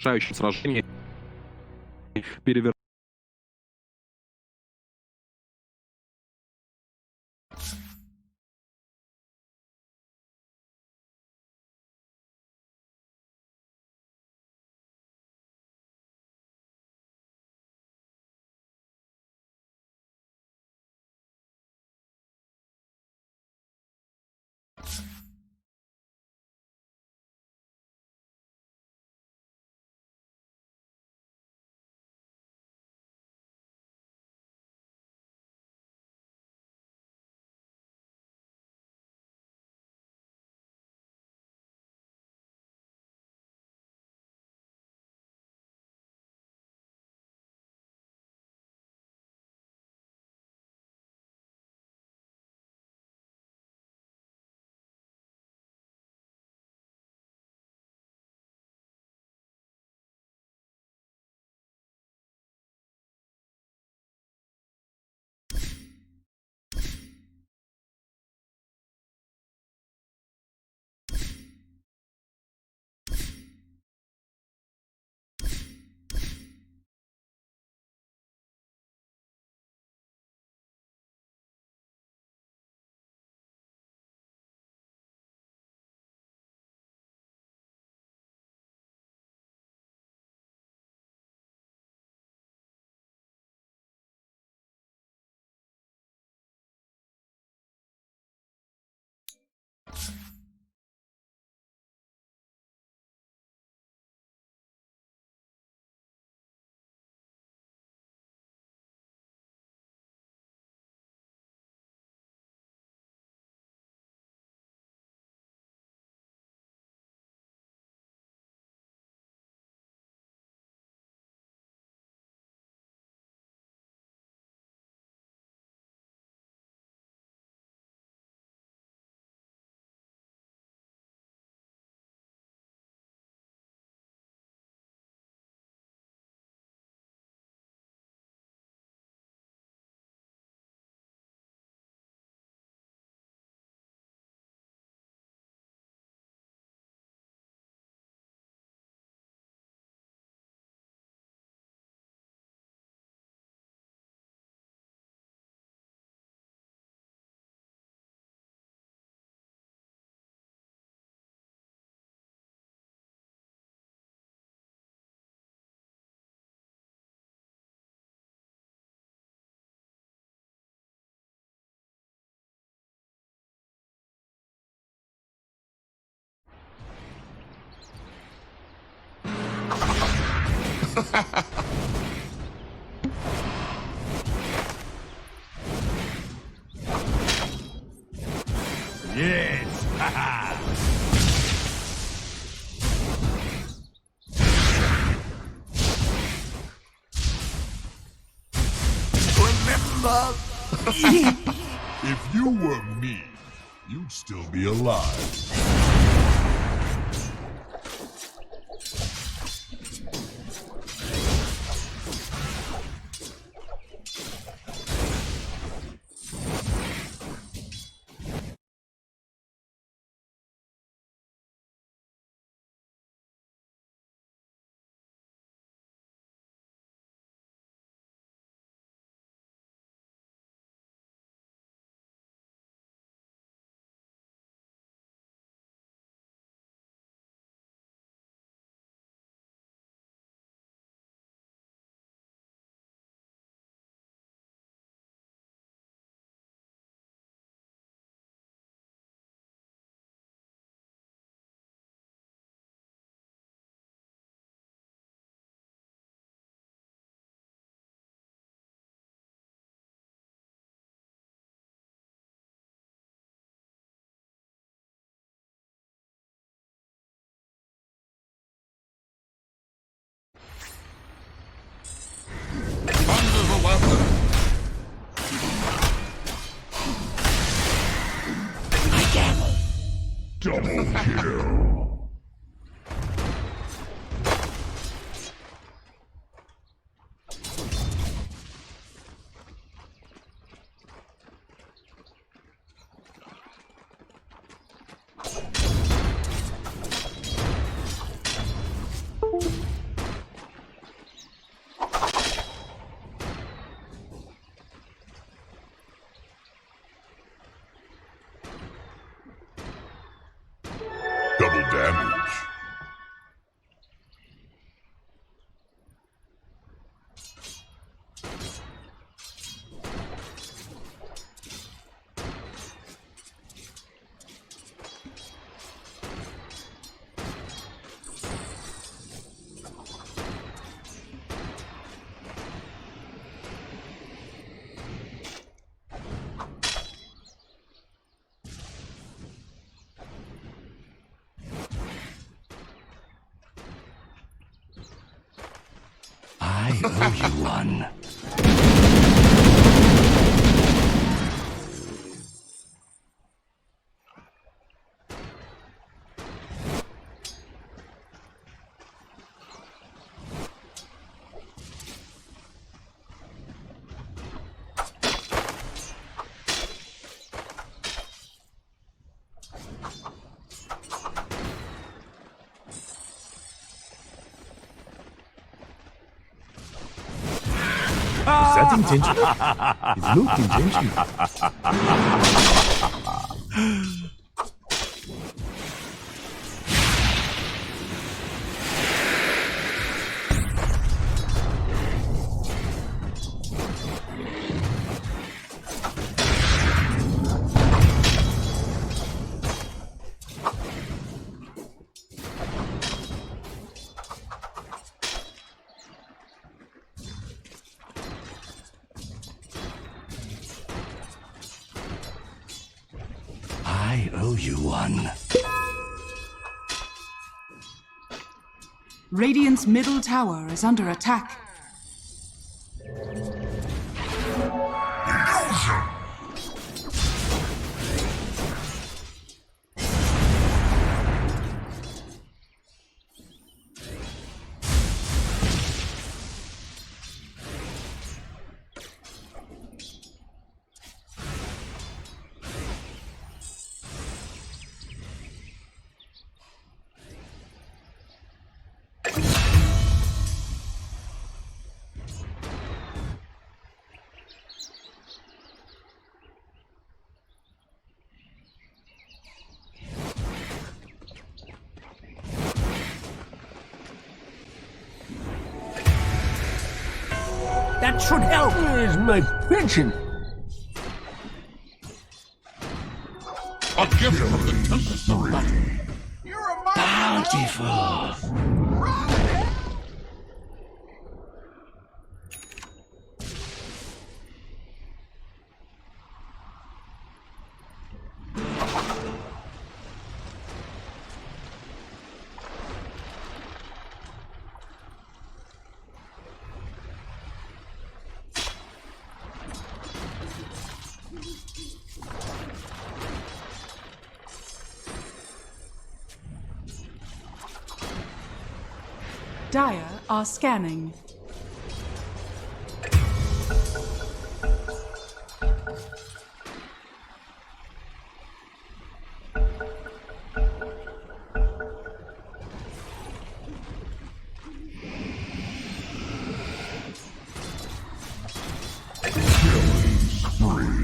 решающем сражении перевернуть. Yes! Haha! Remember? If you were me, you'd still be alive. Under the weapon! Double kill! Double damage. I owe you one. Is that intentional? It looked intentional. I owe you one. Radiant's middle tower is under attack. That should help. Where's my pension? A gift from the Tempest of Battle. Bountiful. Dire are scanning.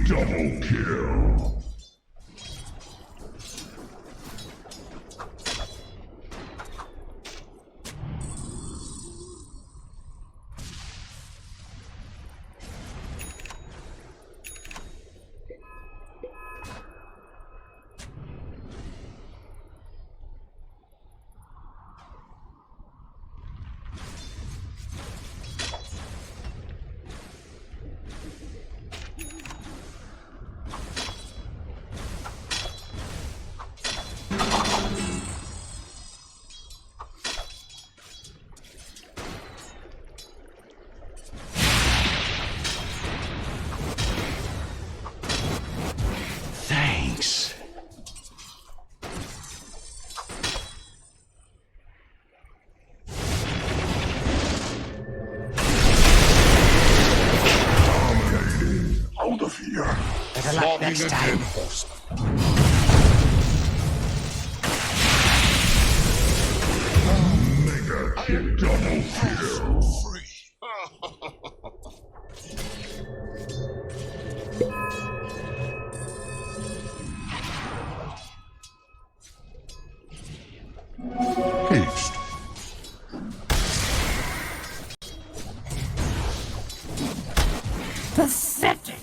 Double kill. Thanks. Out of here. Better luck next time. Mega kill. Double kill. Free. Pathetic.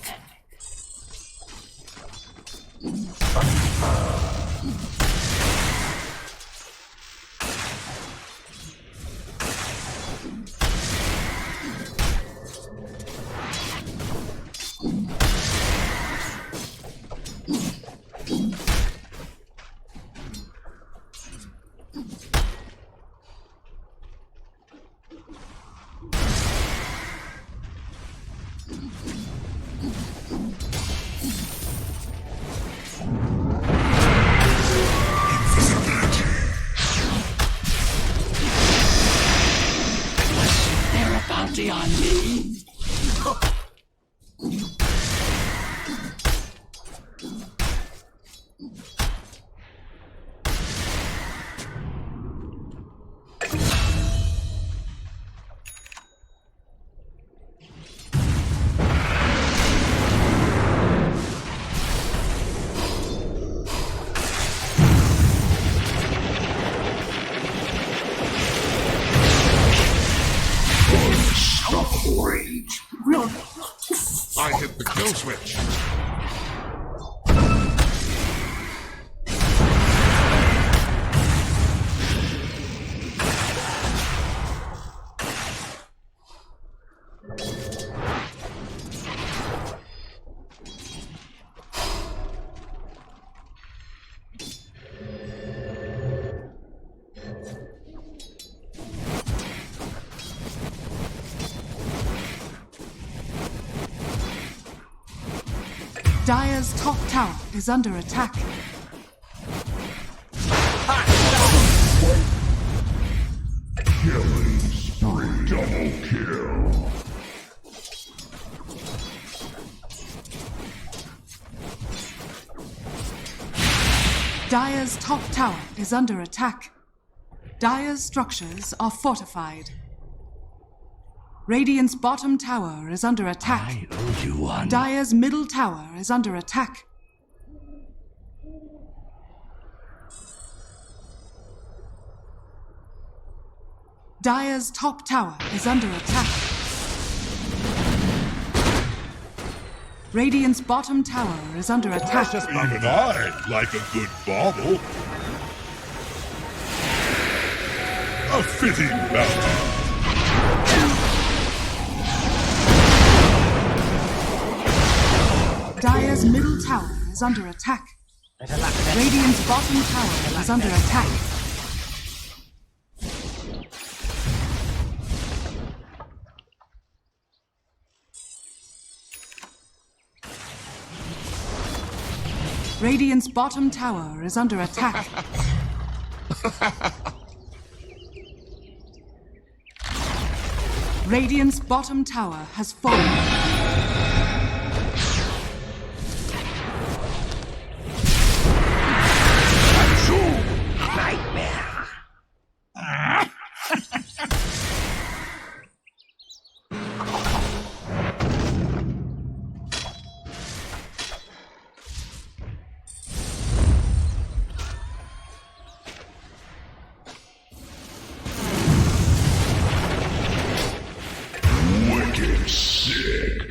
There a bounty on me? Rage. I hit the kill switch. Dire's top tower is under attack. Killing spree. Double kill. Dire's top tower is under attack. Dire's structures are fortified. Radiant's bottom tower is under attack. I owe you one. Dire's middle tower is under attack. Dire's top tower is under attack. Radiant's bottom tower is under attack. Even I like a good bauble. A fitting bounty. Dire's middle tower is under attack. Radiant's bottom tower is under attack. Radiant's bottom tower is under attack. Radiant's bottom tower has fallen. Wicked sick.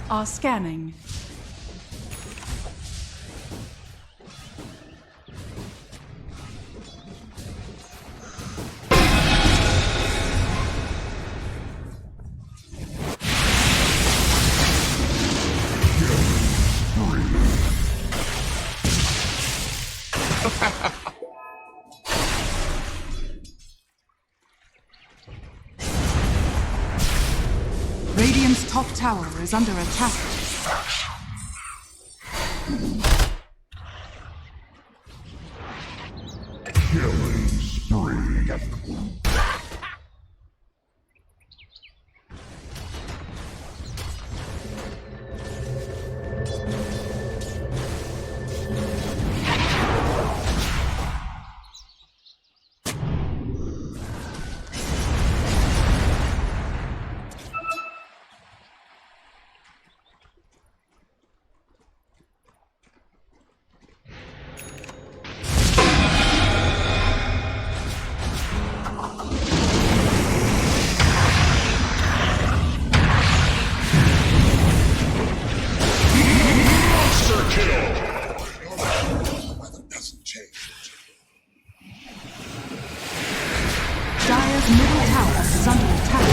are scanning. Radiant's top tower is under attack. Killing spree. Dire's middle tower is under attack.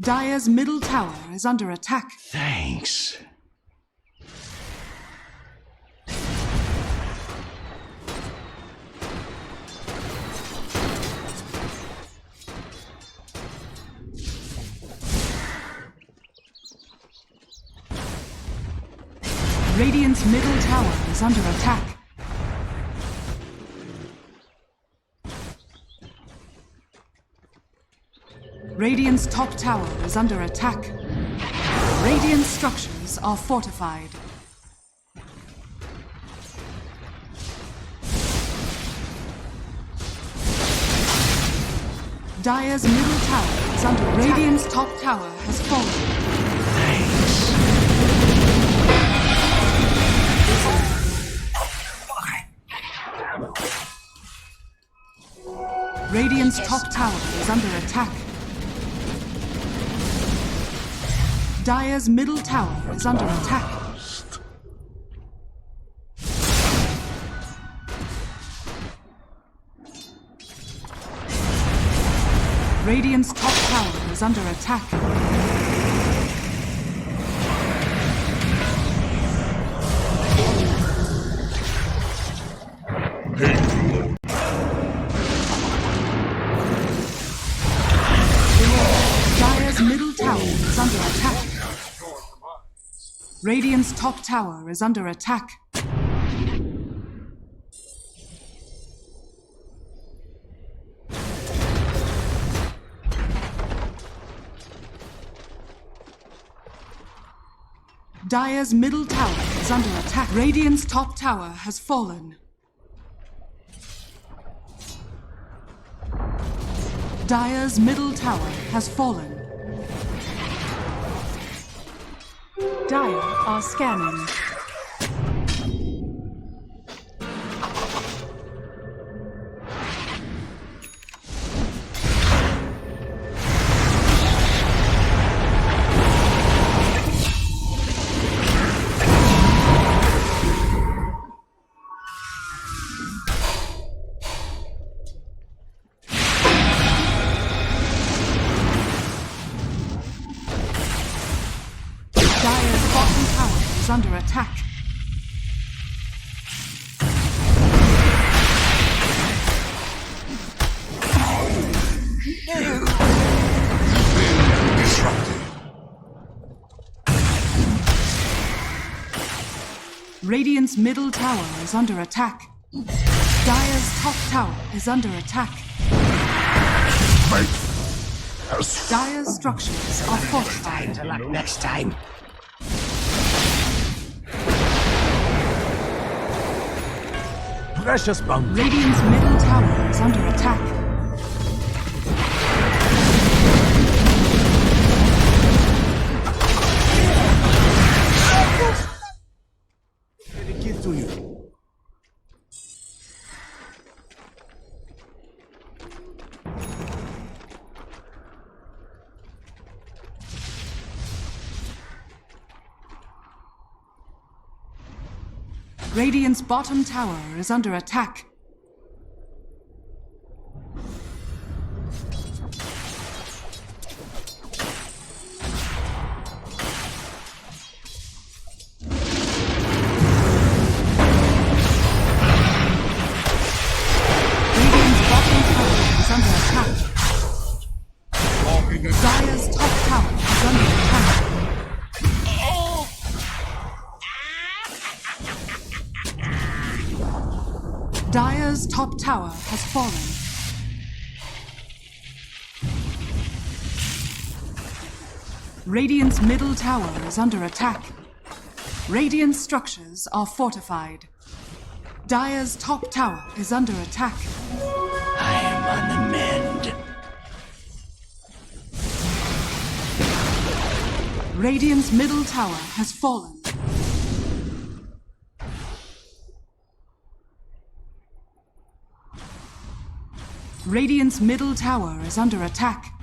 Dire's middle tower is under attack. Thanks. Radiant's middle tower is under attack. Radiant's top tower is under attack. Radiant structures are fortified. Dire's middle tower is under attack. Radiant's top tower has fallen. Radiant's top tower is under attack. Dire's middle tower is under attack. Radiant's top tower is under attack. Dire's middle tower is under attack. Radiant's top tower is under attack. Dire's middle tower is under attack. Radiant's top tower has fallen. Dire's middle tower has fallen. Dire are scanning. Dire's bottom tower is under attack. Radiant's middle tower is under attack. Dire's top tower is under attack. Dire's structures are fortified. Better luck next time. Precious bounty. Radiant's middle tower is under attack. Let it give to you. Radiant's bottom tower is under attack. Radiant's bottom tower is under attack. Dire's top tower is under attack. Dire's top tower has fallen. Radiant's middle tower is under attack. Radiant structures are fortified. Dire's top tower is under attack. I am on the mend. Radiant's middle tower has fallen. Radiant's middle tower is under attack.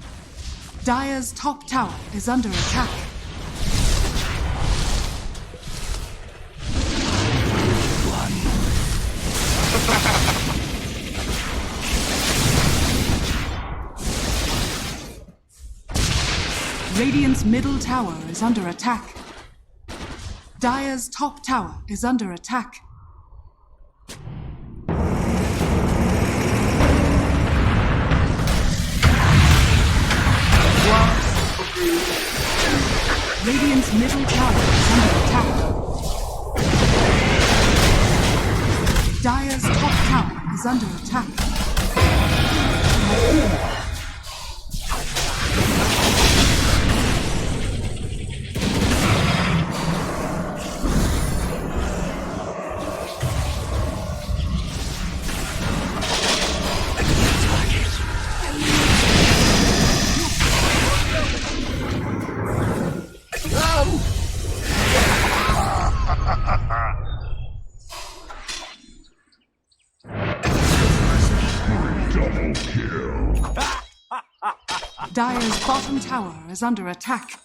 Dire's top tower is under attack. Radiant's middle tower is under attack. Dire's top tower is under attack. Radiant's middle tower is under attack. Dire's top tower is under attack. Double kill. Dire's bottom tower is under attack.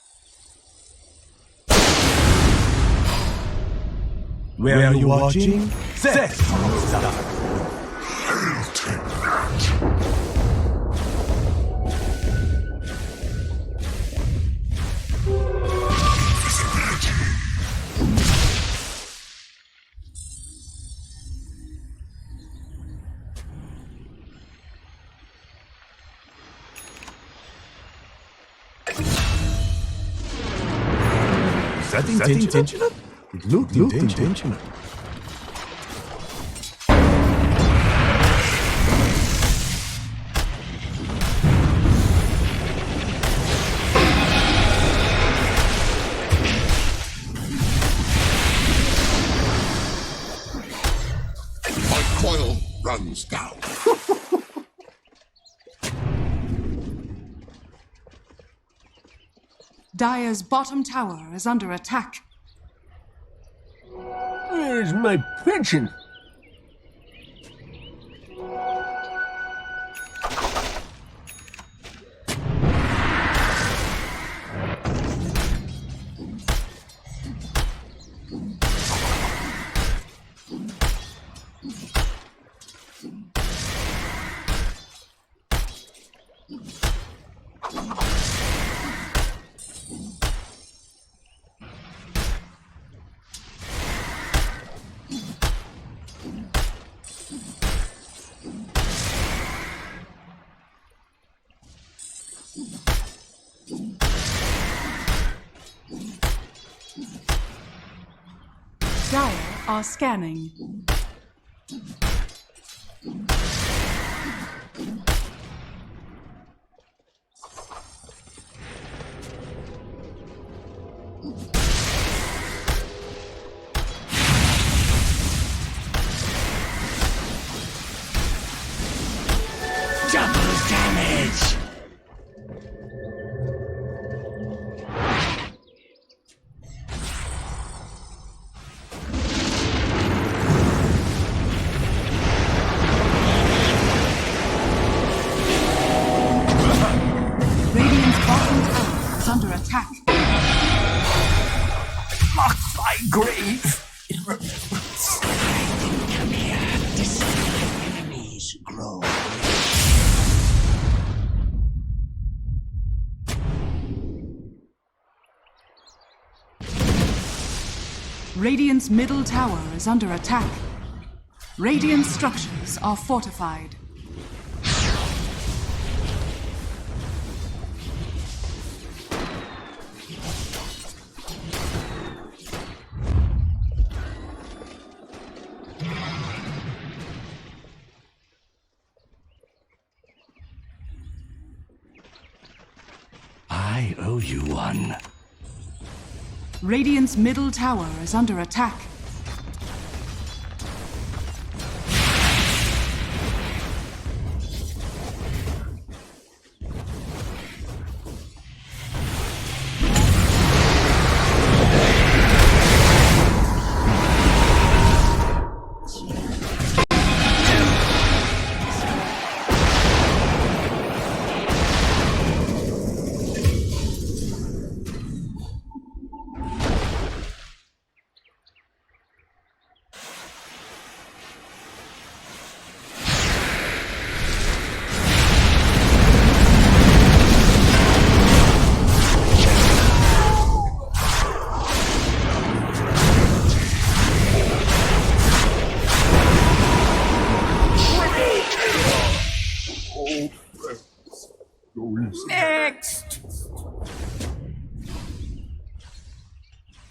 Where are you watching? Set! I'll take that. Is that intentional? It looked intentional. My coil runs down. Dire's bottom tower is under attack. Where's my pension? Dire are scanning. Double damage! Radiant's bottom tower is under attack. My grave! It remembers. Radiant's middle tower is under attack. Radiant structures are fortified. I owe you one. Radiant's middle tower is under attack.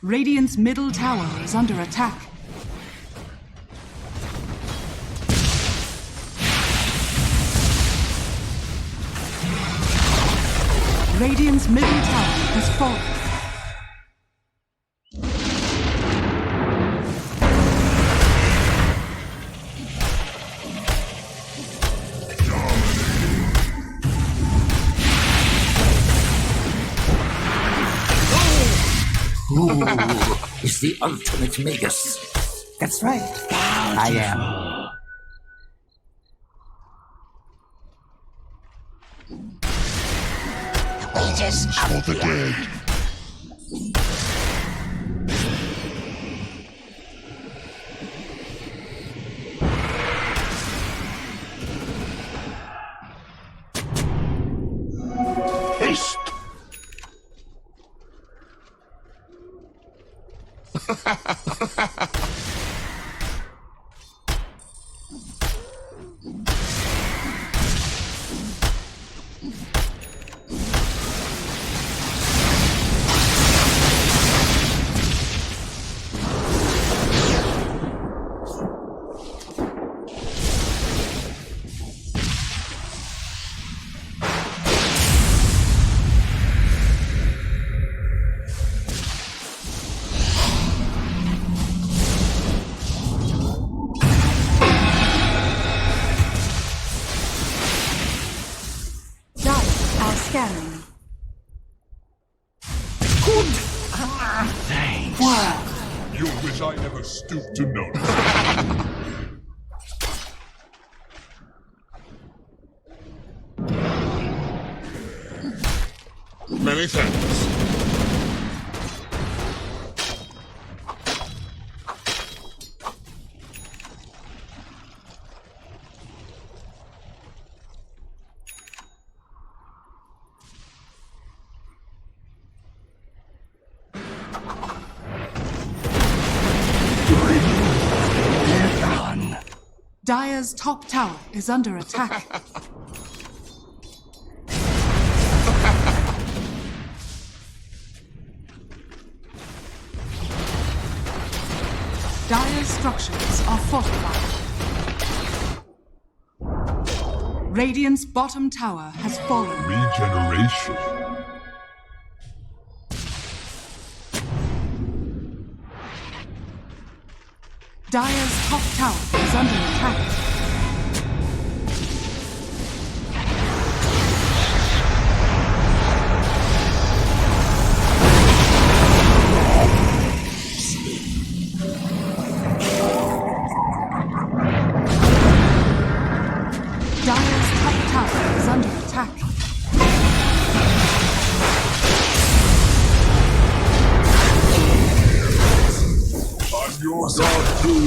Radiant's middle tower is under attack. Radiant's middle tower has fallen. Who is the ultimate magus? That's right. I am. Aegis For the dead. Haste. Scanning. Thanks. You'll wish I never stooped to notice. Many thanks. Dire's top tower is under attack. Dire's structures are fortified. Radiant's bottom tower has fallen. Regeneration. Dire's top tower is under attack. Dire's top tower is under attack. I'm your god too.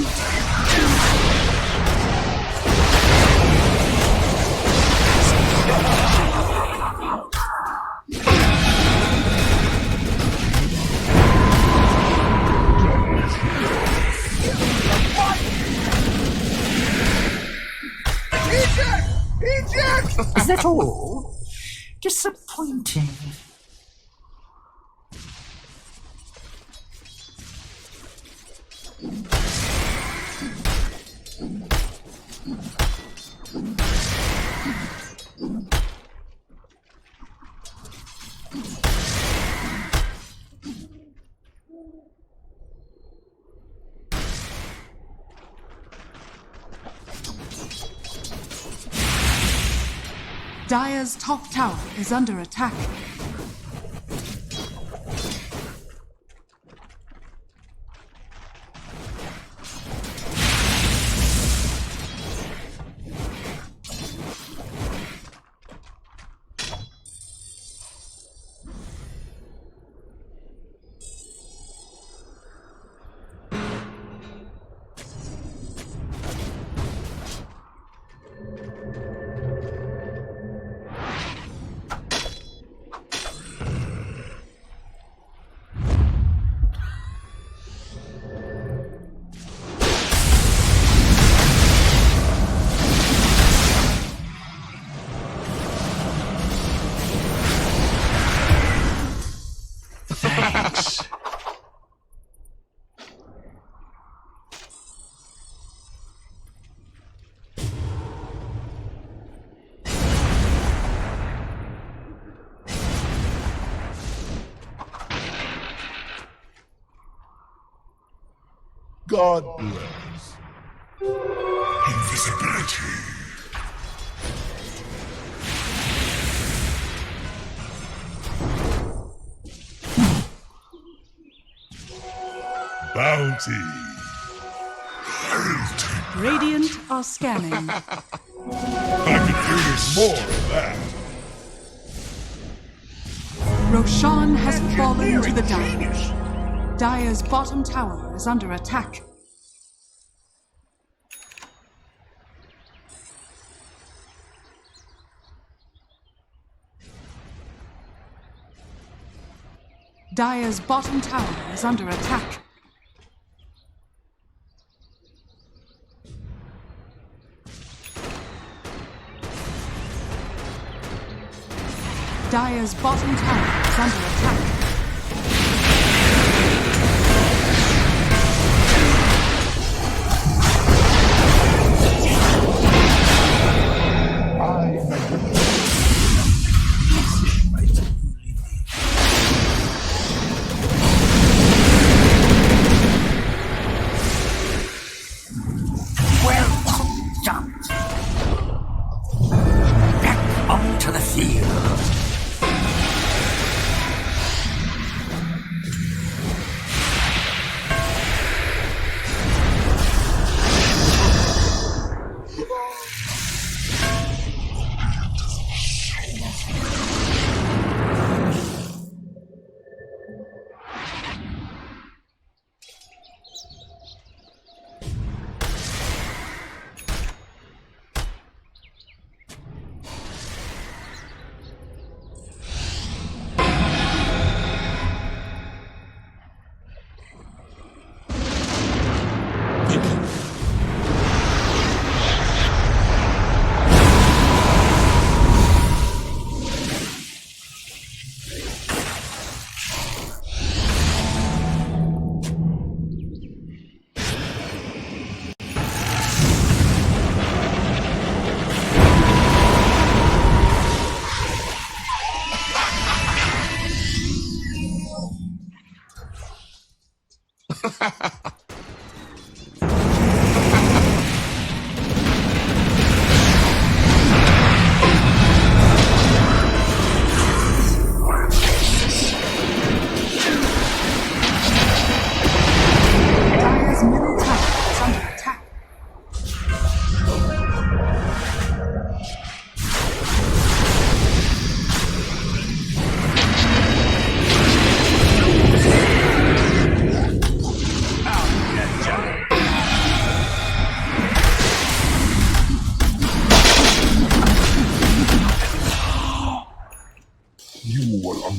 Disappointing. Dire's top tower is under attack. God bless. Invisibility. Bounty. Radiant are scanning. I could use more of that. Roshan has fallen to the Dire. Dire's bottom tower is under attack. Dire's bottom tower is under attack. Dire's bottom tower is under attack.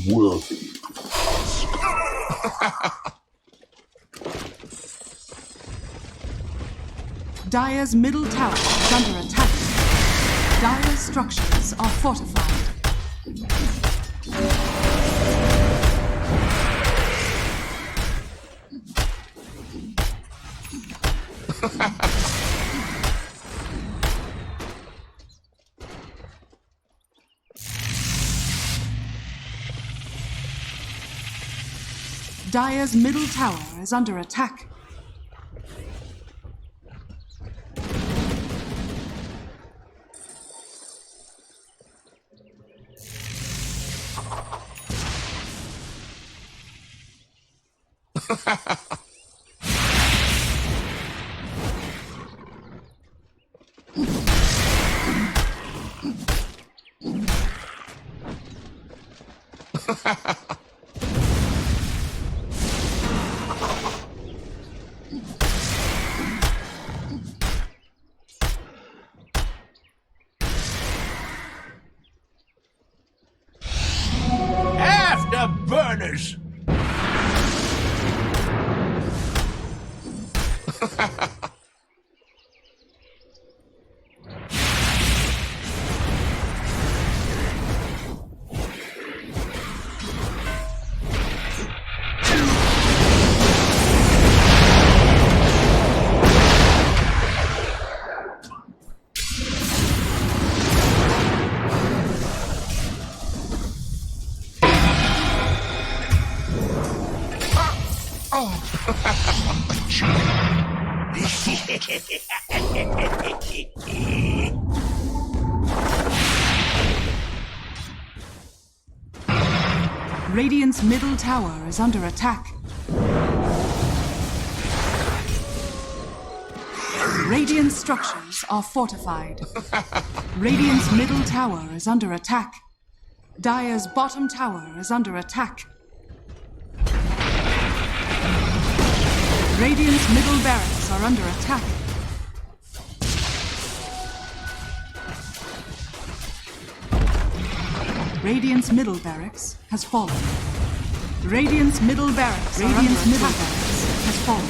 Unworthy. Dire's middle tower is under attack. Dire's structures are fortified. Dire's middle tower is under attack. Afterburners! Radiant's middle tower is under attack. Radiant structures are fortified. Radiant's middle tower is under attack. Dire's bottom tower is under attack. Radiant's middle barracks are under attack. Radiant's middle barracks has fallen. Radiant's middle barracks has fallen.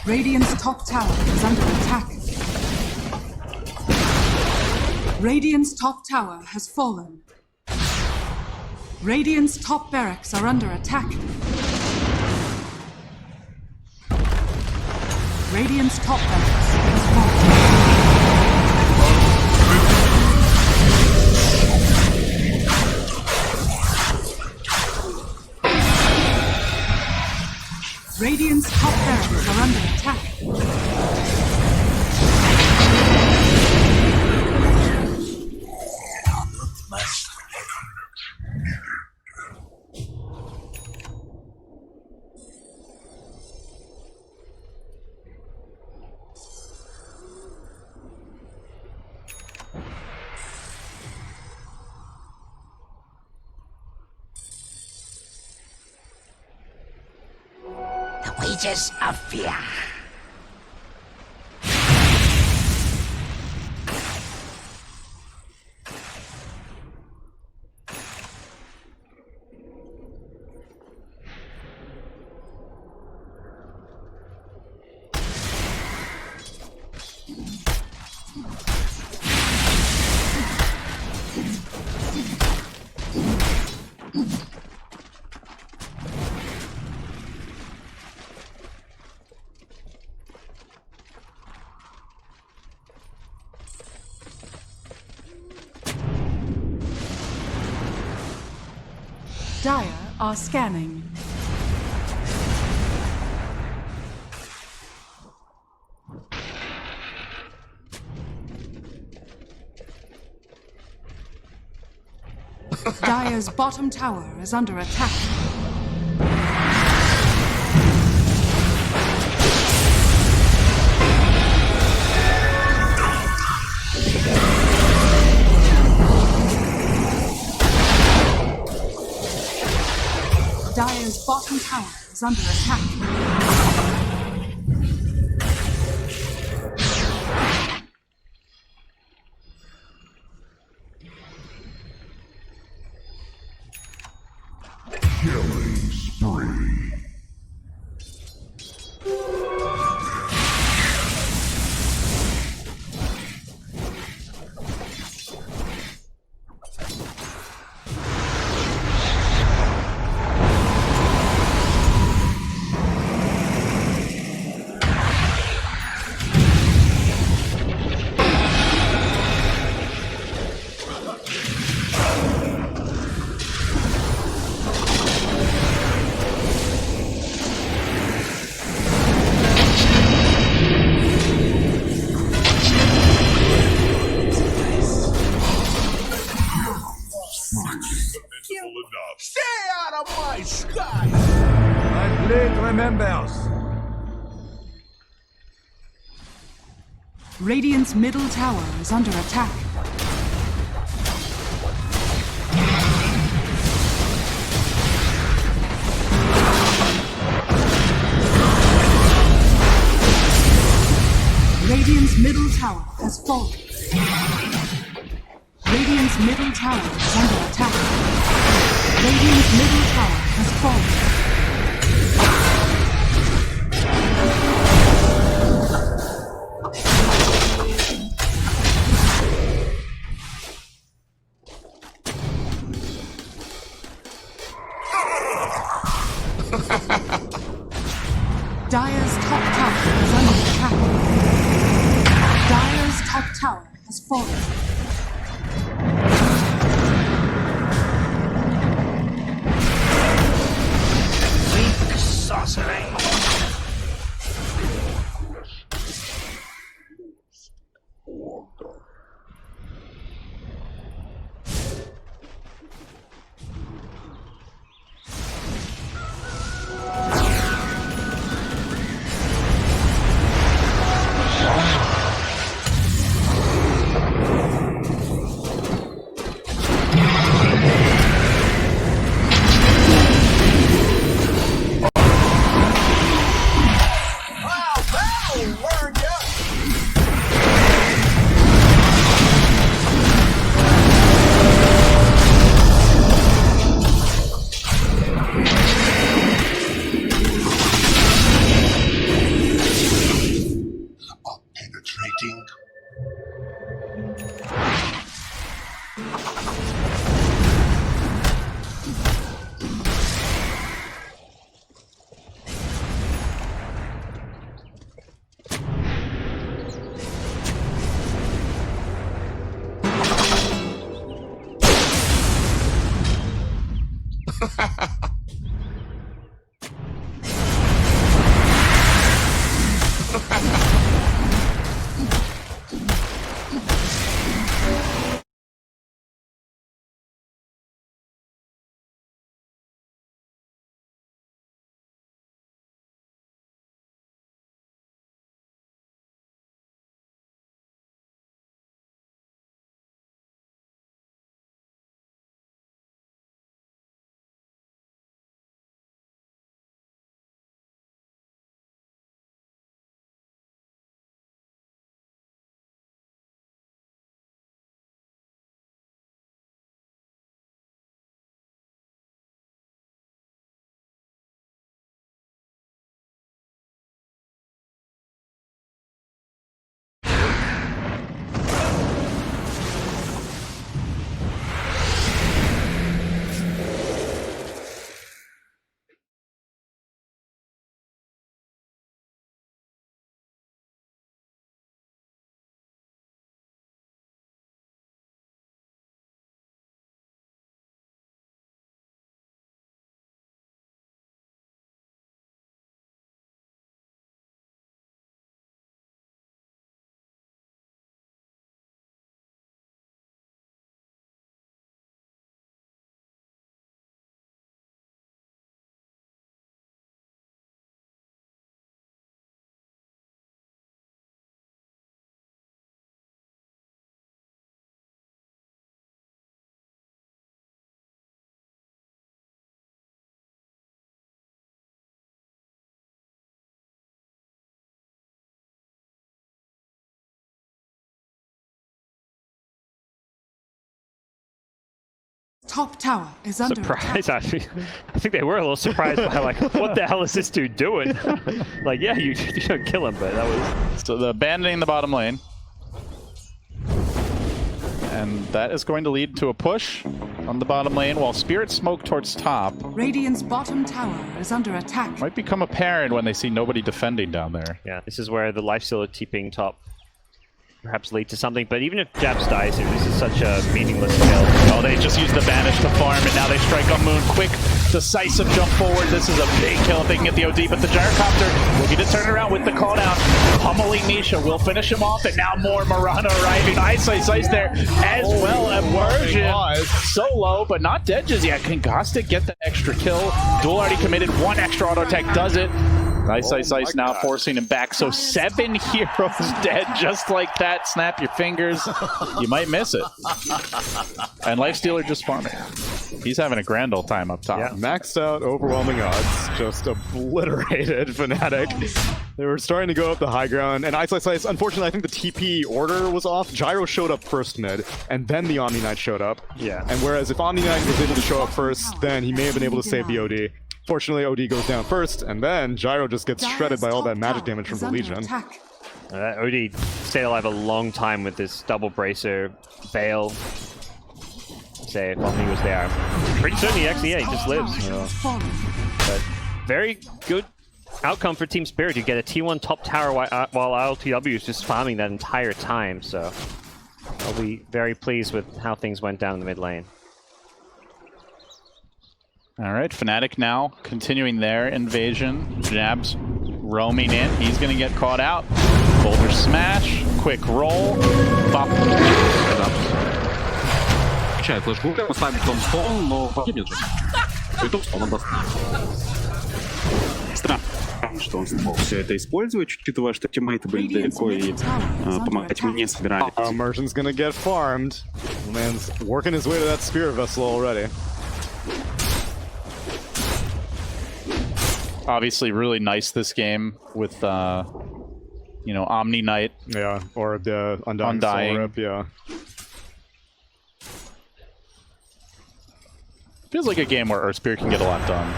Radiant's top tower is under attack. Radiant's top tower has fallen. Radiant's top barracks are under attack. Radiant's top barracks has fallen. Radiant's top barracks are under attack. Wages of fear. Dire are scanning. Dire's bottom tower is under attack. Dire's bottom tower is under attack. Killing spree. Stay out of my sky! My blade remembers. Radiant's middle tower is under attack. Radiant's middle tower has fallen. Radiant's middle tower is under attack. Radiant's middle tower has fallen. Dire's top tower is under attack. Dire's top tower has fallen. Weak sorcery. Penetrating. Top tower is under Surprised, attack. actually. I think they were a little surprised by like, what the hell is this dude doing? Like, yeah, you don't kill him, but that was... So they're abandoning the bottom lane. And that is going to lead to a push on the bottom lane while Spirit smoke towards top. Radiant's bottom tower is under attack. Might become apparent when they see nobody defending down there. Yeah, this is where the lifesteal TPing top perhaps lead to something, but even if Japs dies here, this is such a meaningless kill. Oh, they just used the Banish to farm, and now they strike on Moon. Quick, decisive jump forward. This is a big kill if they can get the OD, but the Gyrocopter looking to turn around with the call down. Pummeling Misha will finish him off, and now more Marana arriving. Ice there as well. Emerge immersion. So low, but not dead just yet. Can Gostic get the extra kill? Duel already committed. One extra auto attack does it. Ice now forcing him back. So 7 heroes dead just like that. Snap your fingers. You might miss it. And Lifestealer just farming. He's having a grand old time up top. Yeah. Maxed out, overwhelming odds. Just obliterated Fnatic. They were starting to go up the high ground. And Ice, unfortunately, I think the TP order was off. Gyro showed up first mid, and then the Omni Knight showed up. Yeah. And whereas if Omni Knight was able to show up first, then he may have been able to save the OD. Fortunately, OD goes down first, and then Gyro just gets shredded by all that magic damage from the Legion. OD stayed alive a long time with this double bracer, Veil. Say if Omni was there, I'm pretty certain he actually, he just lives. But very good outcome for Team Spirit. You get a T1 top tower while ILTW is just farming that entire time, so I'll be very pleased with how things went down in the mid lane. All right, Fnatic now continuing their invasion. Jabs roaming in. He's going to get caught out. Boulder smash. Quick roll. Bop. Включает флешку, поставит томстоун, но погибнет же. И томстоун он даст. Странно, что он смог все это использовать, учитывая, что тиммейты были далеко и помогать ему не собирались. Immersion's gonna get farmed. Man's working his way to that spirit vessel already. Obviously, really nice this game with, you know, Omni Knight. Yeah, or the Undying. Soul Rip, yeah. Feels like a game where Earthspear can get a lot done.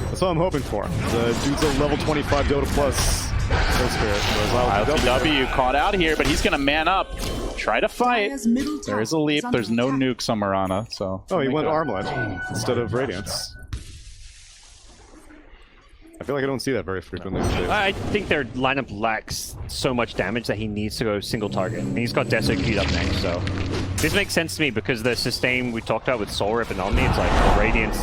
That's what I'm hoping for. The dude's a level 25 Dota plus Earthspirit. ILTW caught out here, but he's going to man up. Try to fight. There is a leap. There's no nukes on Mirana, so... Oh, he went Armlet instead of Radiance. I feel like I don't see that very frequently. I think their lineup lacks so much damage that he needs to go single target. And he's got Desert queued up next, so this makes sense to me because the sustain we talked about with Soul Rip and Omni, it's like the Radiance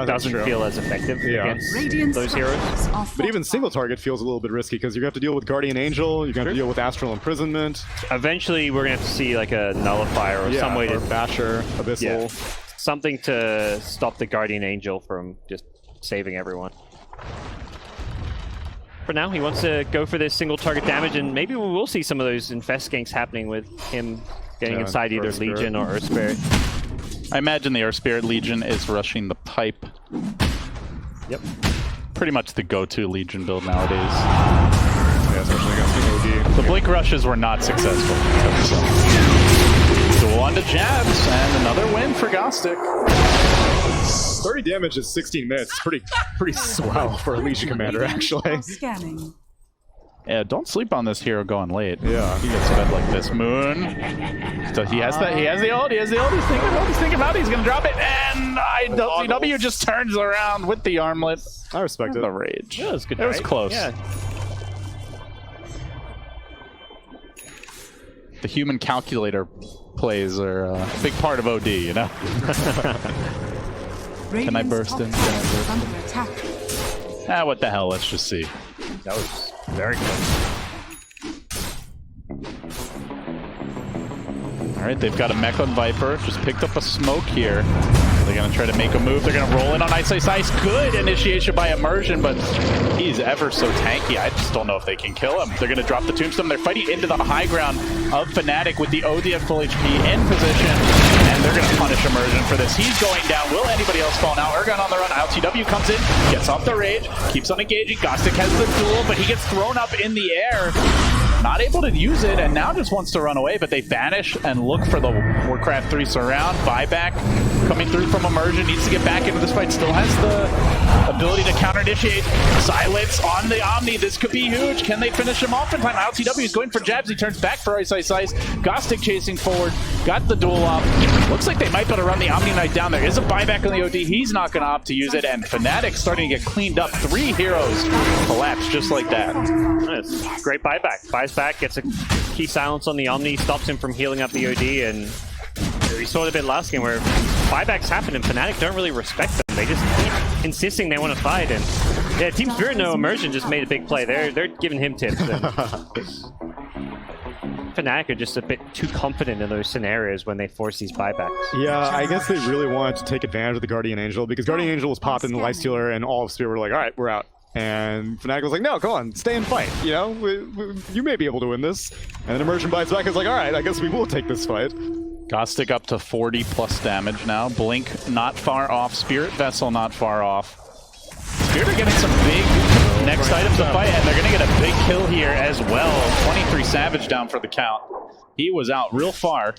doesn't feel as effective against those heroes. But even single target feels a little bit risky because you're going to have to deal with Guardian Angel, you're going to have to deal with Astral Imprisonment. Eventually we're going to have to see like a Nullifier or some way to... Basher, Abyssal. Yeah, something to stop the Guardian Angel from just saving everyone. For now, he wants to go for this single target damage, and maybe we will see some of those infest ganks happening with him getting inside either Legion or Earthspirit. I imagine the Earthspirit Legion is rushing the pipe. Yep. Pretty much the go-to Legion build nowadays. Yeah, especially against the OD. The Blink Rushes were not successful. Duel onto Jabs, and another win for Gostic. 30 damage is 16 minutes. Pretty swell for a Legion commander, actually. Scanning. Yeah, don't sleep on this hero going late. Yeah. He gets fed like this. Moon. So he has the ult. He's thinking about it. He's gonna drop it, and ILTW just turns around with the armlet. I respect it. The rage. Yeah, it was good. It was close. Yeah. The human calculator plays are a big part of OD, you know? Can I burst in? Ah, what the hell? Let's just see. That was very close. Alright, they've got a Mech on Viper. Just picked up a smoke here. They're going to try to make a move. They're going to roll in on Ice. Good initiation by Immersion, but he's ever so tanky. I just don't know if they can kill him. They're going to drop the Tombstone. They're fighting into the high ground of Fnatic with the OD at full HP in position, and they're going to punish Immersion for this. He's going down. Will anybody else fall now? Ergon on the run. ILTW comes in, gets off the rage, keeps on engaging. Gostic has the duel, but he gets thrown up in the air. Not able to use it, and now just wants to run away, but they vanish and look for the Warcraft 3 surround. Buyback coming through from Immersion, needs to get back into this fight, still has the ability to counter-initiate. Silence on the Omni, this could be huge. Can they finish him off in time? ILTW is going for Jabs, he turns back for Ice. Gostic chasing forward, got the duel up. Looks like they might be able to run the Omni Knight down. There is a buyback on the OD, he's not going to opt to use it, and Fnatic starting to get cleaned up. 3 heroes collapse just like that. Nice. Great buyback. Buys back, gets a key silence on the Omni, stops him from healing up the OD, and we saw it a bit last game where buybacks happen and Fnatic don't really respect them. They just keep insisting they want to fight, and yeah, Team Spirit no Immersion just made a big play. They're giving him tips. Fnatic are just a bit too confident in those scenarios when they force these buybacks. Yeah, I guess they really wanted to take advantage of the Guardian Angel because Guardian Angel was popped into Lifestealer and all of Spirit were like, all right, we're out. And Fnatic was like, no, come on, stay and fight. You know, you may be able to win this. And then Immersion bites back and is like, all right, I guess we will take this fight. Caustic up to 40 plus damage now. Blink not far off. Spirit Vessel not far off. Spirit are getting some big next items to fight, and they're going to get a big kill here as well. 23 Savage down for the count. He was out real far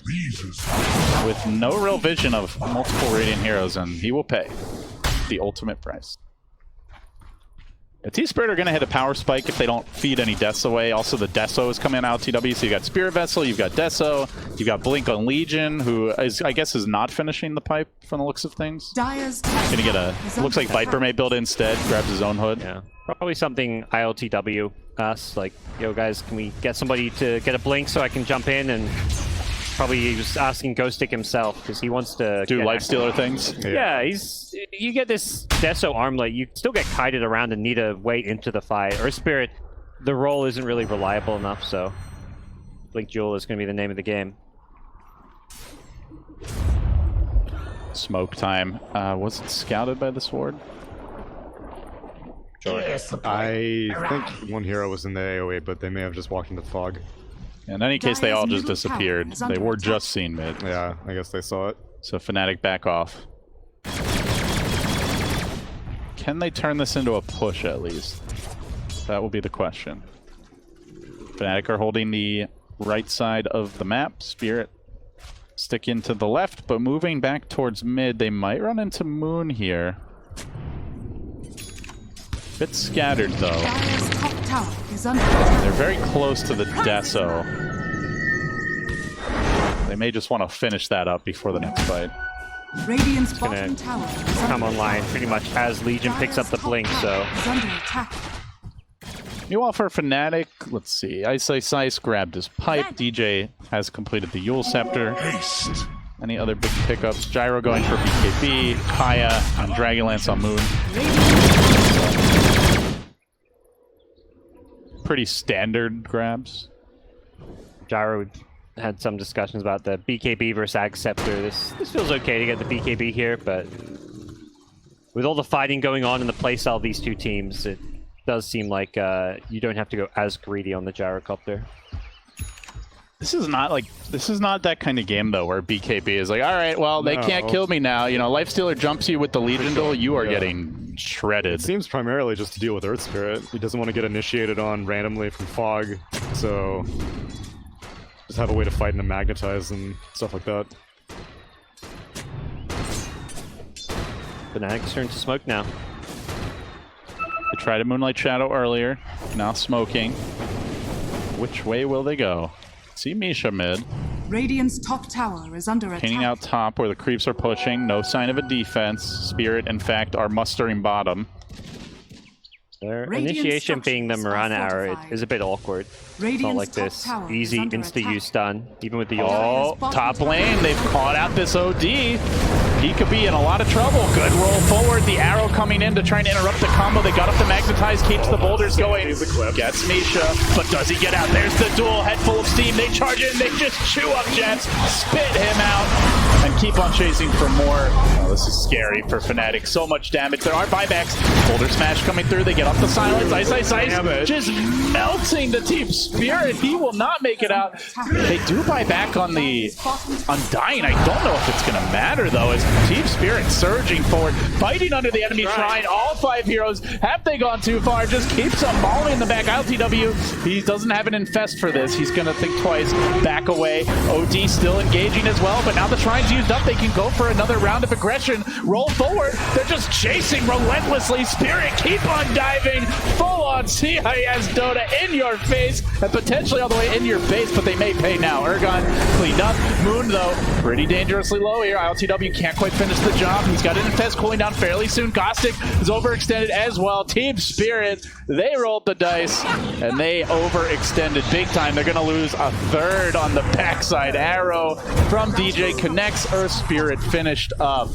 with no real vision of multiple Radiant heroes, and he will pay the ultimate price. The T-Spirit are going to hit a power spike if they don't feed any deaths away. Also, the Deso is coming out TW, so you got Spirit Vessel, you've got Deso, you've got Blink on Legion, who is, I guess, is not finishing the pipe from the looks of things. Dyer's Gonna get a, looks like Viper may build it instead, grabs his own hood. Yeah, probably something ILTW us, like, yo guys, can we get somebody to get a Blink so I can jump in? And probably he was asking Ghostic himself because he wants to do Lifestealer things. Yeah, you get this Deso armlet, you still get kited around and need to wait into the fight. Or Spirit, the role isn't really reliable enough, so Blink Jewel is going to be the name of the game. Smoke time. Was it scouted by the Sword? I think one hero was in the AoE, but they may have just walked into the fog. In any case, they all just disappeared. They were just seen mid. Yeah, I guess they saw it. So Fnatic back off. Can they turn this into a push at least? That will be the question. Fnatic are holding the right side of the map. Spirit sticking to the left, but moving back towards mid. They might run into Moon here. Bit scattered though. They're very close to the Deso. They may just want to finish that up before the next fight. Radiant's It's gonna bottom tower come online pretty much as Legion picks up the Blink, so. Meanwhile for Fnatic, let's see. Ice grabbed his pipe. DJ has completed the Yule Scepter. Any other big pickups? Gyro going for BKB, Kaya, and Dragonlance on Moon. Pretty standard grabs. Gyro had some discussions about the BKB versus Ag Scepter. This feels okay to get the BKB here, but with all the fighting going on in the playstyle of these two teams, it does seem like you don't have to go as greedy on the Gyrocopter. This is not that kind of game though, where BKB is like, all right, well, they can't kill me now. You know, Lifestealer jumps you with the Legion duel, you are getting shredded. It seems primarily just to deal with Earth Spirit. He doesn't want to get initiated on randomly from Fog, so just have a way to fight and to magnetize and stuff like that. Fnatic's turn to smoke now. They tried a Moonlight Shadow earlier, now smoking. Which way will they go? See Misha mid. Radiant's top tower is under attack. Painting out top where the creeps are pushing. No sign of a defense. Spirit, in fact, are mustering bottom. Their initiation being the Mirana arrow is a bit awkward. It's not like this easy insta-use stun, even with the Oh, top lane, they've caught out this OD. He could be in a lot of trouble. Good roll forward, the arrow coming in to try and interrupt the combo. They got up the magnetize, keeps the boulders going. Gets Misha, but does he get out? There's the duel, head full of steam. They charge in, they just chew up Jets, spit him out, and keep on chasing for more. Oh, this is scary for Fnatic. So much damage. There are buybacks. Boulder smash coming through. They get off the silence. Ice. Just melting the Team Spirit. He will not make it out. They do buy back on the Undying. I don't know if it's going to matter, though, as Team Spirit surging forward, fighting under the enemy shrine. All 5 heroes. Have they gone too far? Just keeps them mauling in the back. LTW, he doesn't have an infest for this. He's going to think twice. Back away. OD still engaging as well, but now the shrine's used up. They can go for another round of aggression. Roll forward. They're just chasing relentlessly. Spirit keep on diving. Full on CIS Dota in your face and potentially all the way in your base, but they may pay now. Ergon cleaned up. Moon, though, pretty dangerously low here. ILTW can't quite finish the job. He's got an infest cooling down fairly soon. Caustic is overextended as well. Team Spirit, they rolled the dice and they overextended big time. They're going to lose a third on the backside. Arrow from DJ connects. Earth Spirit finished up.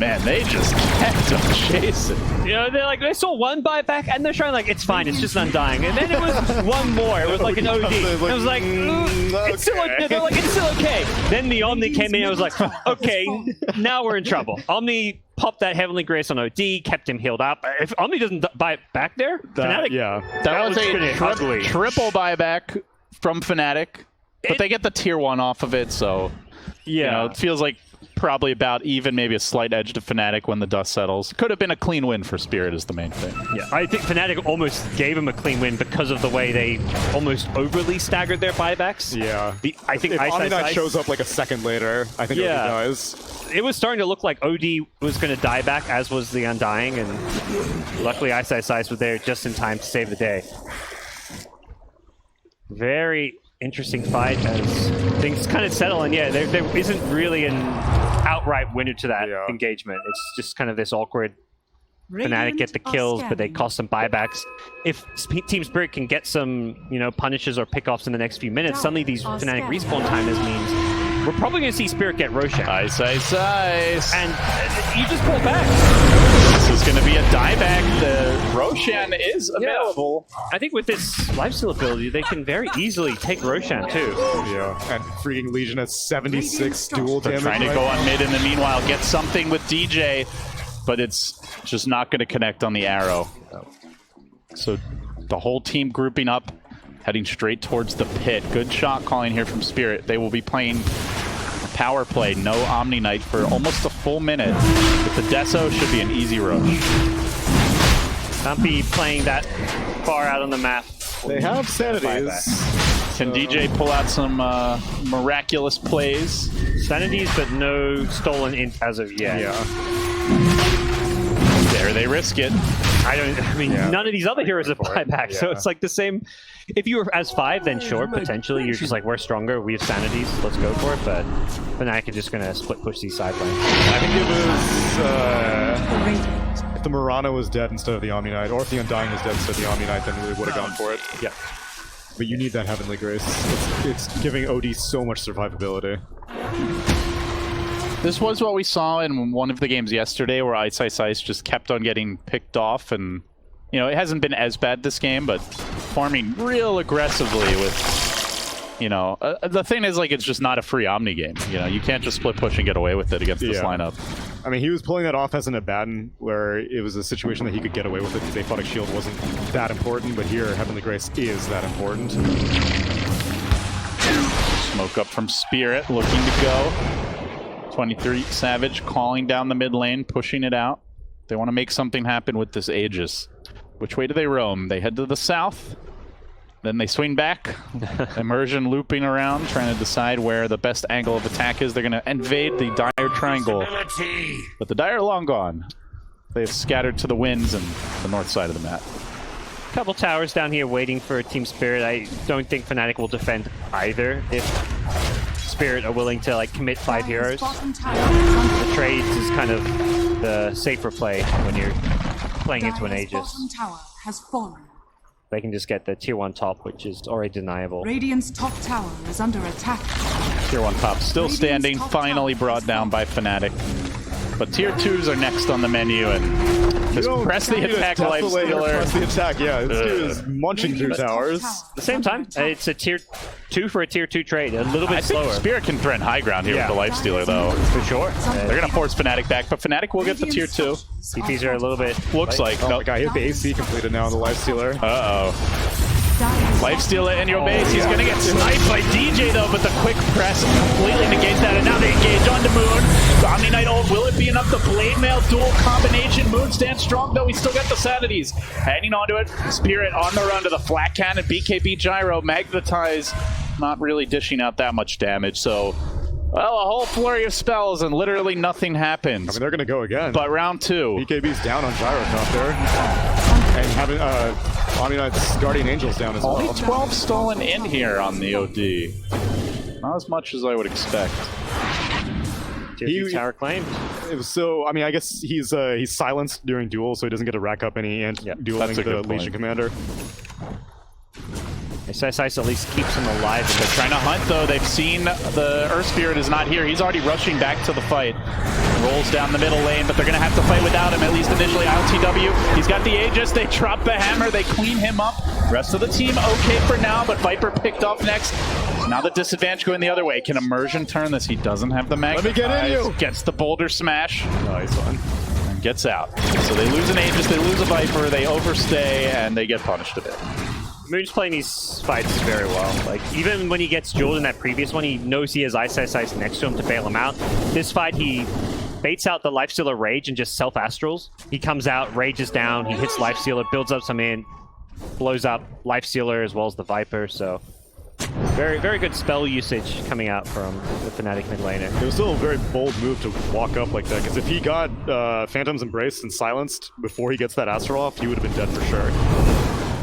man, they just kept on chasing. You know, they're like, they saw one buyback and they're trying like, it's fine, it's just Undying. And then it was one more, it was like an OD. And I was like, it's still okay. They're like, it's still okay. Then the Omni came in and I was like, okay, now we're in trouble. Omni popped that Heavenly Grace on OD, kept him healed up. If Omni doesn't buy it back there, Fnatic, that was pretty ugly. Triple buyback from Fnatic, but they get the tier 1 off of it, so you know, it feels like probably about even, maybe a slight edge to Fnatic when the dust settles. Could have been a clean win for Spirit is the main thing. Yeah, I think Fnatic almost gave him a clean win because of the way they almost overly staggered their buybacks. Yeah. I think if Omni-Knight shows up like a second later, I think OD dies. It was starting to look like OD was going to die back, as was the Undying, and luckily Ice was there just in time to save the day. Very interesting fight as things kind of settle, and yeah, there isn't really an outright winner to that engagement. It's just kind of this awkward Fnatic get the kills, but they cost some buybacks. If Team Spirit can get some, you know, punishes or pickoffs in the next few minutes, suddenly these Fnatic respawn timers means we're probably going to see Spirit get Roshan. Ice. And you just pull back. This is going to be a dieback. The Roshan is available. I think with this lifesteal ability, they can very easily take Roshan too. Yeah, and freaking Legion has 76 dual damage. Trying to go on mid in the meanwhile, get something with DJ, but it's just not going to connect on the arrow. So the whole team grouping up, heading straight towards the pit. Good shot calling here from Spirit. They will be playing power play, no Omni-Knight for almost a full minute. With the Deso, should be an easy rush. Not be playing that far out on the map. They have Sanities. Can DJ pull out some miraculous plays? Sanities, but no stolen int as of yet. There they risk it. I mean, none of these other heroes have buyback, so it's like the same. If you were as 5, then sure, potentially you're just like, we're stronger, we have Sanities, let's go for it. But Fnatic are just gonna split push these side lanes. I think it was if the Murano was dead instead of the Omni-Knight, or if the Undying was dead instead of the Omni-Knight, then we would have gone for it. Yeah. But you need that Heavenly Grace. It's giving OD so much survivability. This was what we saw in one of the games yesterday, where Ice just kept on getting picked off, and you know, it hasn't been as bad this game, but farming real aggressively with, you know, the thing is, like, it's just not a free Omni game. You know, you can't just split push and get away with it against this lineup. I mean, he was pulling that off as an Abaddon, where it was a situation that he could get away with it because Aphotic Shield wasn't that important, but here, Heavenly Grace is that important. Smoke up from Spirit, looking to go. 23 Savage calling down the mid lane, pushing it out. They want to make something happen with this Aegis. Which way do they roam? They head to the south, then they swing back. Immersion looping around, trying to decide where the best angle of attack is. They're going to invade the Dire Triangle, but the Dire are long gone. They've scattered to the winds and the north side of the map. Couple towers down here waiting for Team Spirit. I don't think Fnatic will defend either if Spirit are willing to like commit 5 heroes. The trades is kind of the safer play when you're playing into an Aegis. Tower has fallen. They can just get the tier 1 top, which is already deniable. Radiant's top tower is under attack. Tier 1 top still standing, finally brought down by Fnatic. But tier 2s are next on the menu, and just press the attack, Lifestealer. Press the attack, yeah. This dude is munching through towers. At the same time, it's a tier 2 for a tier 2 trade. A little bit slower. I think Spirit can threaten high ground here with the Lifestealer, though. For sure. They're going to force Fnatic back, but Fnatic will get the tier 2. CPs are a little bit... Looks like. Oh my god, he has the AC completed now on the Lifestealer. Uh-oh. Lifestealer in your base. He's going to get sniped by DJ, though, but the quick press completely negates that, and now they engage on the Moon. The Omni-Knight ult, will it be enough? The Blade Mail dual combination. Moon stands strong, though. He's still got the Sanities. Hanging onto it. Spirit on the run to the flat cannon. BKB Gyro. Magnetize. Not really dishing out that much damage, so... Well, a whole flurry of spells, and literally nothing happens. I mean, they're going to go again. But round 2. BKB's down on Gyro top there. And having Omni-Knight's Guardian Angels down as well. Only 12 stolen in here on the OD. Not as much as I would expect. Tower claimed. It was so. I mean, I guess he's silenced during duels, so he doesn't get to rack up any dueling the Legion Commander. SSIce at least keeps him alive. They're trying to hunt, though. They've seen the Earth Spirit is not here. He's already rushing back to the fight. rolls down the middle lane, but they're going to have to fight without him, at least initially. ILTW, he's got the Aegis. They drop the hammer. They clean him up. Rest of the team okay for now, but Viper picked off next. Now the disadvantage going the other way. Can Immersion turn this? He doesn't have the Magnet. Let me get in you. Gets the boulder smash. Nice one. And gets out. So they lose an Aegis, they lose a Viper, they overstay, and they get punished a bit. Moon's playing these fights very well. Like, even when he gets jeweled in that previous one, he knows he has Ice next to him to bail him out. This fight, he baits out the Lifestealer Rage and just self-astrals. He comes out, rages down, he hits Lifestealer, builds up some in, blows up Lifestealer as well as the Viper, so... Very, very good spell usage coming out from the Fnatic mid laner. It was still a very bold move to walk up like that, because if he got Phantom's Embrace and silenced before he gets that Astral off, he would have been dead for sure.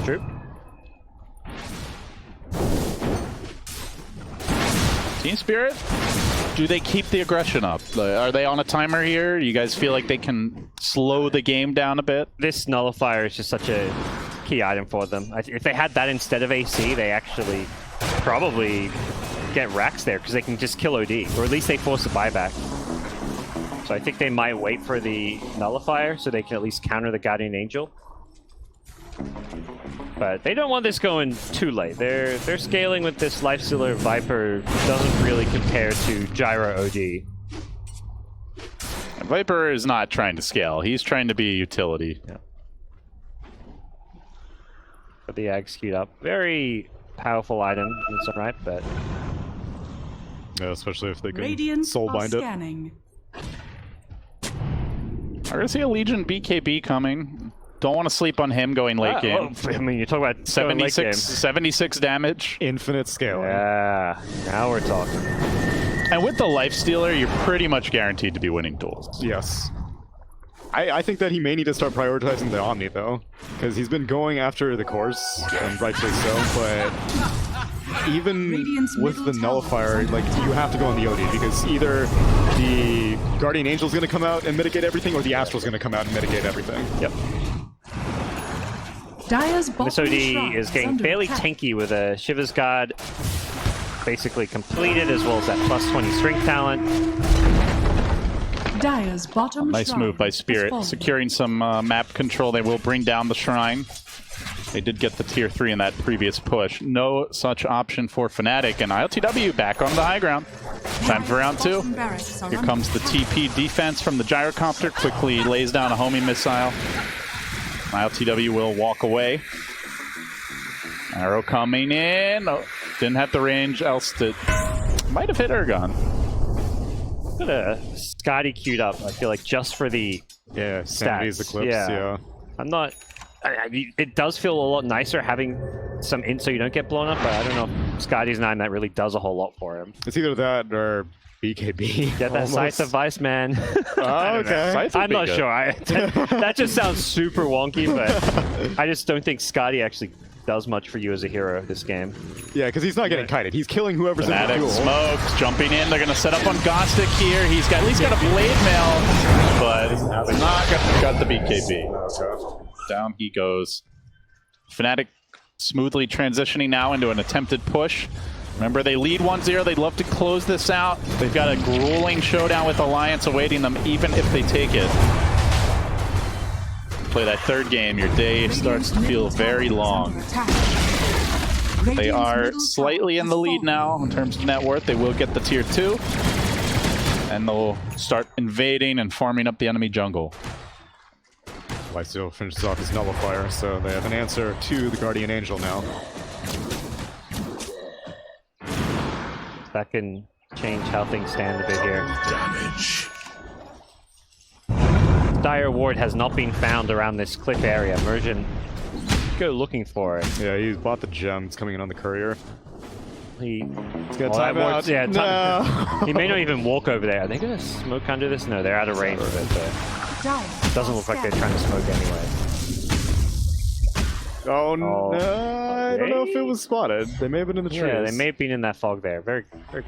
True. Team Spirit, do they keep the aggression up? Are they on a timer here? Do you guys feel like they can slow the game down a bit? This Nullifier is just such a key item for them. If they had that instead of AC, they actually probably get racks there because they can just kill OD, or at least they force a buyback. So I think they might wait for the Nullifier so they can at least counter the Guardian Angel. But they don't want this going too late. They're scaling with this Lifestealer Viper. Doesn't really compare to Gyro OD. Viper is not trying to scale. He's trying to be a utility. Yeah. But the Ag's queued up. Very powerful item in its own right, but... Yeah, especially if they can Radiant soulbind it. Scanning. I'm going to see a Legion BKB coming. Don't want to sleep on him going late game. Oh, I mean, you're talking about 76 damage. Infinite scaling. Yeah, now we're talking. And with the Lifestealer, you're pretty much guaranteed to be winning duels. Yes. I think that he may need to start prioritizing the Omni, though, because he's been going after the cores, and rightfully so, but even with the Nullifier, like, you have to go on the OD, because either the Guardian Angel's going to come out and mitigate everything, or the Astral's going to come out and mitigate everything. Yep. Dire's This OD is getting fairly tanky with a Shiva's Guard basically completed, as well as that plus 20 strength talent. Dire's bottom Nice move by Spirit, securing some map control. They will bring down the shrine. They did get the tier 3 in that previous push. No such option for Fnatic, and ILTW back on the high ground. Time for round 2. Here comes the TP defense from the Gyrocopter. Quickly lays down a homing missile. ILTW will walk away. Arrow coming in. Oh, didn't have the range, else it might have hit Ergon. Got a Scotty queued up, I feel like, just for the Sanity's stats. Eclipse, yeah. I'm not... it does feel a lot nicer having some int so you don't get blown up, but I don't know if Scotty's 9 that really does a whole lot for him. It's either that or BKB. Get that Scythe of Vice, man. Oh, okay. I'm not sure. That just sounds super wonky, but I just don't think Scotty actually does much for you as a hero this game. Yeah, because he's not getting kited. He's killing whoever's in the Fnatic duel. smokes, jumping in. They're going to set up on Gostic here. He's got, at least got a blade mail, but not got the BKB. Okay. Down he goes. Fnatic smoothly transitioning now into an attempted push. Remember, they lead 1-0. They'd love to close this out. They've got a grueling showdown with Alliance awaiting them, even if they take it. Play that third game, your day starts to feel very long. They are slightly in the lead now in terms of net worth. They will get the tier 2. And they'll start invading and farming up the enemy jungle. Lifesteal finishes off his Nullifier, so they have an answer to the Guardian Angel now. That can change how things stand a bit here. Damage. Dire Ward has not been found around this cliff area. Immersion, go looking for it. Yeah, he's bought the gem. It's coming in on the courier. He's got time out. Yeah, no. He may not even walk over there. Are they going to smoke under this? No, they're out of range of it, but it doesn't look like they're trying to smoke anyway. Oh, no. I don't know if it was spotted. They may have been in the trees. Yeah, they may have been in that fog there. Very, very...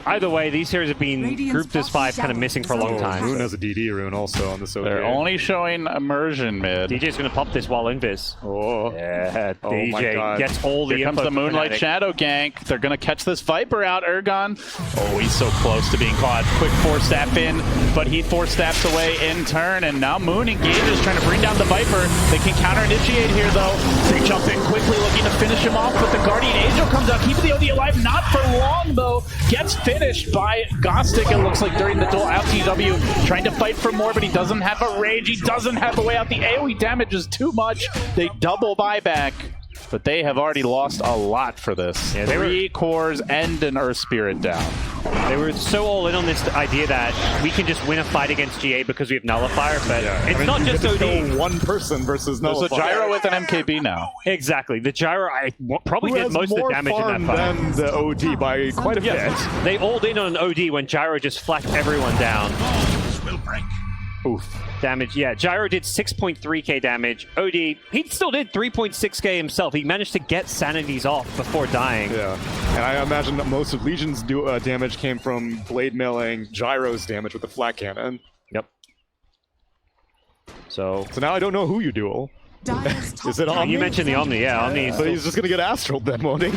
Either way, these heroes have been grouped as 5, kind of missing for a long time. Moon has a DD rune also on this OG. They're only showing immersion mid. DJ's going to pop this while invis. Oh. Yeah, Oh my DJ God. gets all the Here comes info the from Moonlight Fnatic. Shadow gank. They're going to catch this Viper out, Ergon. Oh, he's so close to being caught. Quick 4-step in, but he 4-steps away in turn, and now Moon engages, trying to bring down the Viper. They can counter-initiate here, though. They jump in quickly, looking to finish him off, but the Guardian Angel comes out, keeping the OD alive. Not for long, though. Gets finished by Gostic, it looks like, during the duel. LTW trying to fight for more, but he doesn't have a rage. He doesn't have a way out. The AoE damage is too much. They double buyback, but they have already lost a lot for this. Yeah, they were 3 cores and an Earth Spirit down. They were so all in on this idea that we can just win a fight against GA because we have Nullifier, but it's not you just get to OD. kill one person versus There's a Nullifier. Gyro with an MKB now. Exactly. The Gyro probably Who did has most of the more damage in farm that fight. than the OD by quite a bit. They all in on OD when Gyro just flacked everyone down. Will break. Oof. Damage, yeah. Gyro did 6.3k damage. OD, he still did 3.6k himself. He managed to get sanities off before dying. Yeah, and I imagine that most of Legion's damage came from blade mailing Gyro's damage with the flat cannon. Yep. So now I don't know who you duel. Is it Omni? you mentioned the Omni, yeah. Omni. So he's just gonna get astraled then, won't he?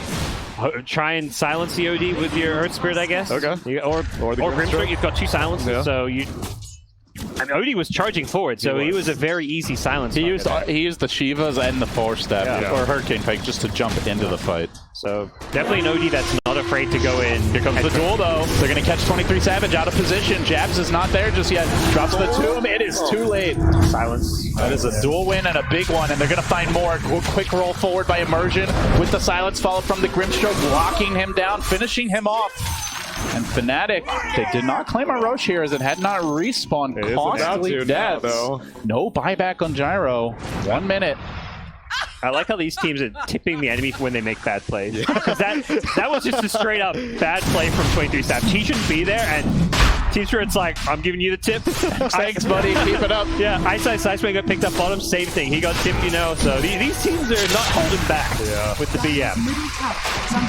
Try and silence the OD with your Earth Spirit, I guess. Okay. Or the Grimstroke. Grimstroke. You've got 2 silences, Yeah. so you... I mean, OD was charging forward, so he was a very easy silence. He used the Shivas and the 4-step, Yeah. or Hurricane Pike, just to jump into the fight. So definitely an OD that's not afraid to go in. Here comes the duel, though. They're going to catch 23 Savage out of position. Jabs is not there just yet. Drops the tomb. It is too late. Silence. That is a dual win and a big one, and they're going to find more. Quick roll forward by Immersion with the silence followed from the Grimstroke, locking him down, finishing him off. And Fnatic, they did not claim a Roche here as it had not respawned. It is about Costly to now, deaths. though. No buyback on Gyro. 1 minute. I like how these teams are tipping the enemy when they make bad plays. Because that was just a straight up bad play from 23 Sap. He shouldn't be there, and Team Spirit's like, I'm giving you the tip. Thanks, buddy. Keep it up. Yeah, Ice when he got picked up bottom, same thing. He got tipped, you know. So these teams are not holding back with the BM.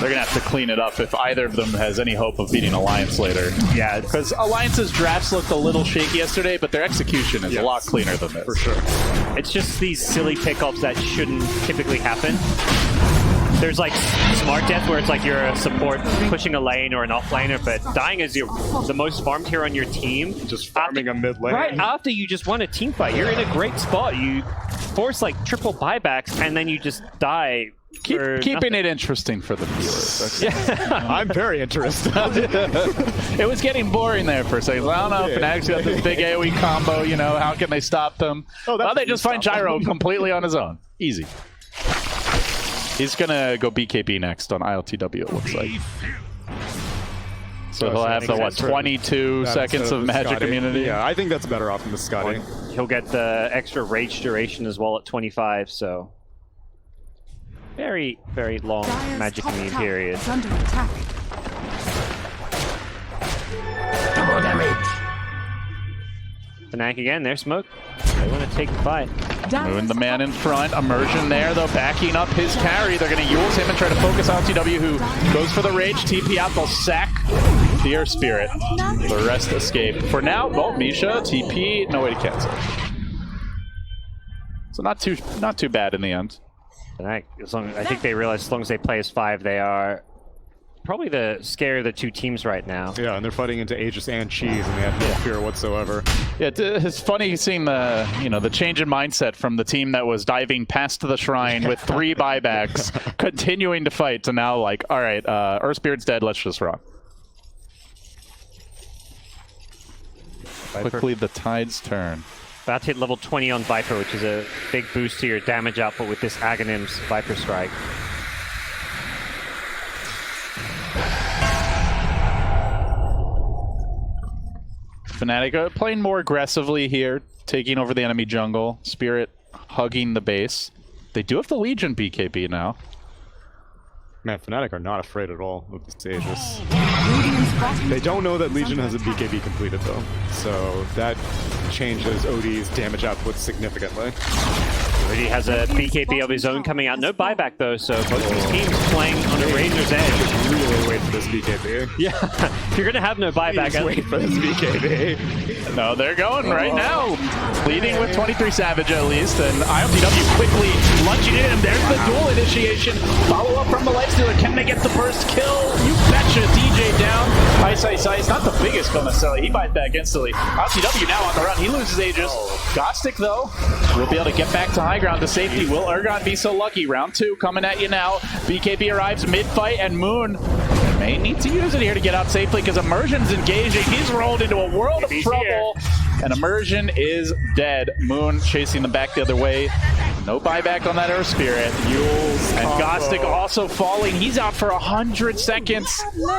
They're going to have to clean it up if either of them has any hope of beating Alliance later. Yeah, Because Alliance's drafts looked a little shaky yesterday, but their execution is a lot cleaner than this. For sure. it's just these silly pickups that shouldn't typically happen. There's like smart death where it's like you're a support pushing a lane or an offlaner, but dying as the most farmed hero on your team. Just farming a mid lane. Right after you just won a team fight, you're in a great spot. You force like triple buybacks and then you just die. Keeping it interesting for the viewers. I'm very interested. It was getting boring there for a second. I don't know, Fnatic's got this big AoE combo, you know, how can they stop them? Well, they just find Gyro completely on his own. Easy. He's going to go BKB next on ILTW, it looks like. So he'll have the, what, 22 seconds of magic Scotty. immunity? Yeah, I think that's better off than the Scotty. He'll get the extra rage duration as well at 25, so... Very, very long Dire's magic top immune tower period. is under attack. Double damage. Fnatic again, their smoke. They want to take the fight. Moving the man in front. Immersion there, though, backing up his carry. They're going to use him and try to focus on TW, who goes for the rage. TP out, they'll sack the Earth Spirit. The rest escape. For now, well, Misha, TP, no way to cancel. So not too bad in the end. Fnatic, I think they realize as long as they play as 5, they are probably the scarier of the two teams right now. Yeah, and they're fighting into Aegis and Cheese, and they have no fear whatsoever. Yeah, it's funny seeing the change in mindset from the team that was diving past the shrine with 3 buybacks, continuing to fight, to now like, all right, Earth Spirit's dead, let's just run. Quickly, the tides turn. About to hit level 20 on Viper, which is a big boost to your damage output with this Aghanim's Viper Strike. Fnatic playing more aggressively here, taking over the enemy jungle. Spirit hugging the base. They do have the Legion BKB now. Man, Fnatic are not afraid at all of this Aegis. They don't know that Legion has a BKB completed, though. So that changes OD's damage output significantly. Already has a BKB of his own coming out. No buyback though, so both these teams playing on a razor's edge. Really wait for this BKB. Yeah, if you're gonna have no buyback, Please wait for this BKB. No, they're going right now. Leading with 23 Savage at least, and ILTW quickly lunging in, and there's the duel initiation. Follow up from the Lifestealer. Can they get the first kill? You betcha. DJ down. Ice. Not the biggest kill necessarily. He bites back instantly. ILTW now on the run. He loses Aegis. Gostic though will be able to get back to high ground to safety. Will Ergon be so lucky? Round 2 coming at you now. BKB arrives mid-fight, and Moon may need to use it here to get out safely because Immersion's engaging. He's rolled into a world of trouble, and Immersion is dead. Moon chasing them back the other way. No buyback on that Earth Spirit. And Gostic also falling. He's out for 100 seconds.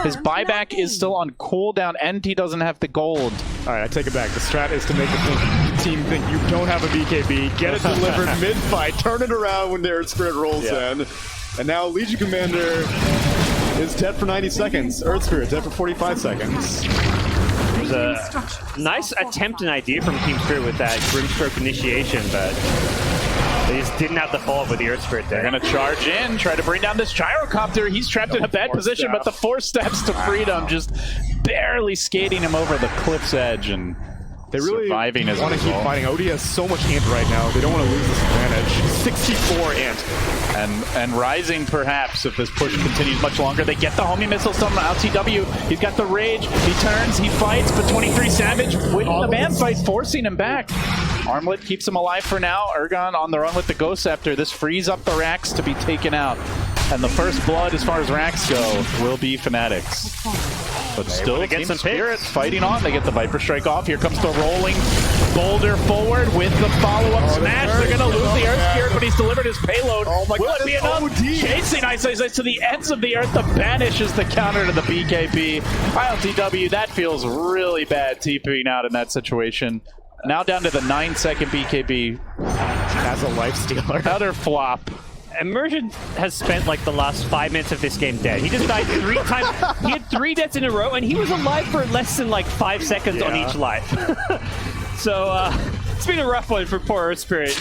His buyback is still on cooldown, and he doesn't have the gold. All right, I take it back. The strat is to make the team think you don't have a BKB, get it delivered mid-fight, turn it around when their Spirit rolls in. And now Legion Commander is dead for 90 seconds. Earth Spirit dead for 45 seconds. There's a nice attempt and idea from Team Spirit with that Grimstroke initiation, but they just didn't have the follow-up with the Earth Spirit there. They're going to charge in, try to bring down this Gyrocopter. He's trapped in a bad position, but the 4 steps to freedom just barely skating him over the cliff's edge and they really surviving as want to keep fighting. OD has so much int right now. They don't want to lose this advantage. 64 int. And rising perhaps if this push continues much longer. They get the homing missiles from LTW. He's got the rage. He turns, he fights, but 23 Savage winning the man fight, forcing him back. Armlet keeps him alive for now. Ergon on the run with the Ghost Scepter. This frees up the Rax to be taken out. And the first blood as far as Rax go will be Fanatics. But still, get Team some Spirit fighting on. They get the Viper Strike off. Here comes the rolling boulder forward with the follow-up smash. They're going to lose the Earth Spirit, but he's delivered his payload. Will it be enough? Chasing Ice to the ends of the earth. The banish is the counter to the BKB. ILTW, that feels really bad TPing out in that situation. Now down to the 9-second BKB. As a Lifestealer. Another flop. Immersion has spent like the last 5 minutes of this game dead. He just died 3 times. He had 3 deaths in a row, and he was alive for less than like 5 seconds on each life. So it's been a rough one for poor Earth Spirit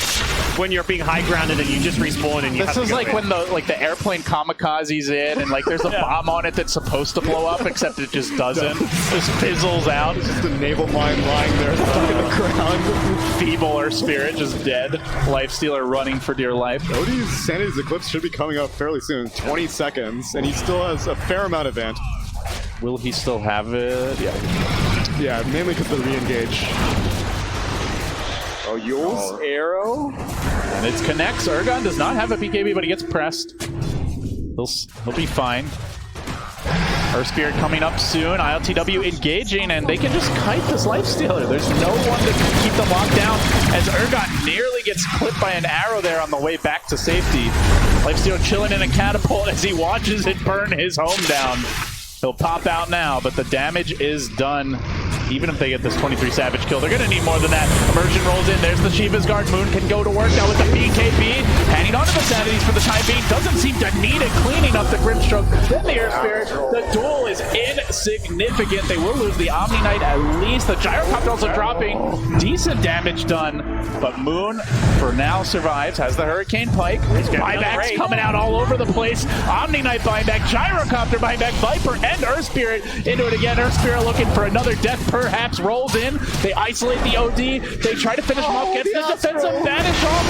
when you're being high grounded and you just respawn and you have to go This is like in. when the airplane kamikazes in and like there's a bomb on it that's supposed to blow up except it just doesn't. Just fizzles out. Just a naval mine lying there stuck in the ground. Feeble Earth Spirit just dead. Lifestealer running for dear life. OD's Sanity's Eclipse should be coming up fairly soon. 20 seconds, and he still has a fair amount of vent. Will he still have it? Yeah, mainly because of the re-engage. Oh, Yule's arrow? And it connects. Ergon does not have a BKB, but he gets pressed. He'll be fine. Earth Spirit coming up soon. ILTW engaging, and they can just kite this Lifestealer. There's no one to keep them locked down as Ergon nearly gets clipped by an arrow there on the way back to safety. Lifestealer chilling in a catapult as he watches it burn his home down. He'll pop out now, but the damage is done. Even if they get this 23 Savage kill, they're going to need more than that. Immersion rolls in. There's the Shiva's Guard. Moon can go to work now with the BKB. Hanging on to the Sanities for the time being. Doesn't seem to need it. Cleaning up the Grimstroke. Then the Earth Spirit. The duel is insignificant. They will lose the Omni Knight at least. The Gyrocopter also dropping. Decent damage done. But Moon, for now, survives. Has the Hurricane Pike. Buybacks coming out all over the place. Omni Knight buyback. Gyrocopter buyback. Viper and Earth Spirit into it again. Earth Spirit looking for another death. Perhaps rolls in. They isolate the OD. They try to finish him off. Gets the defensive banish off.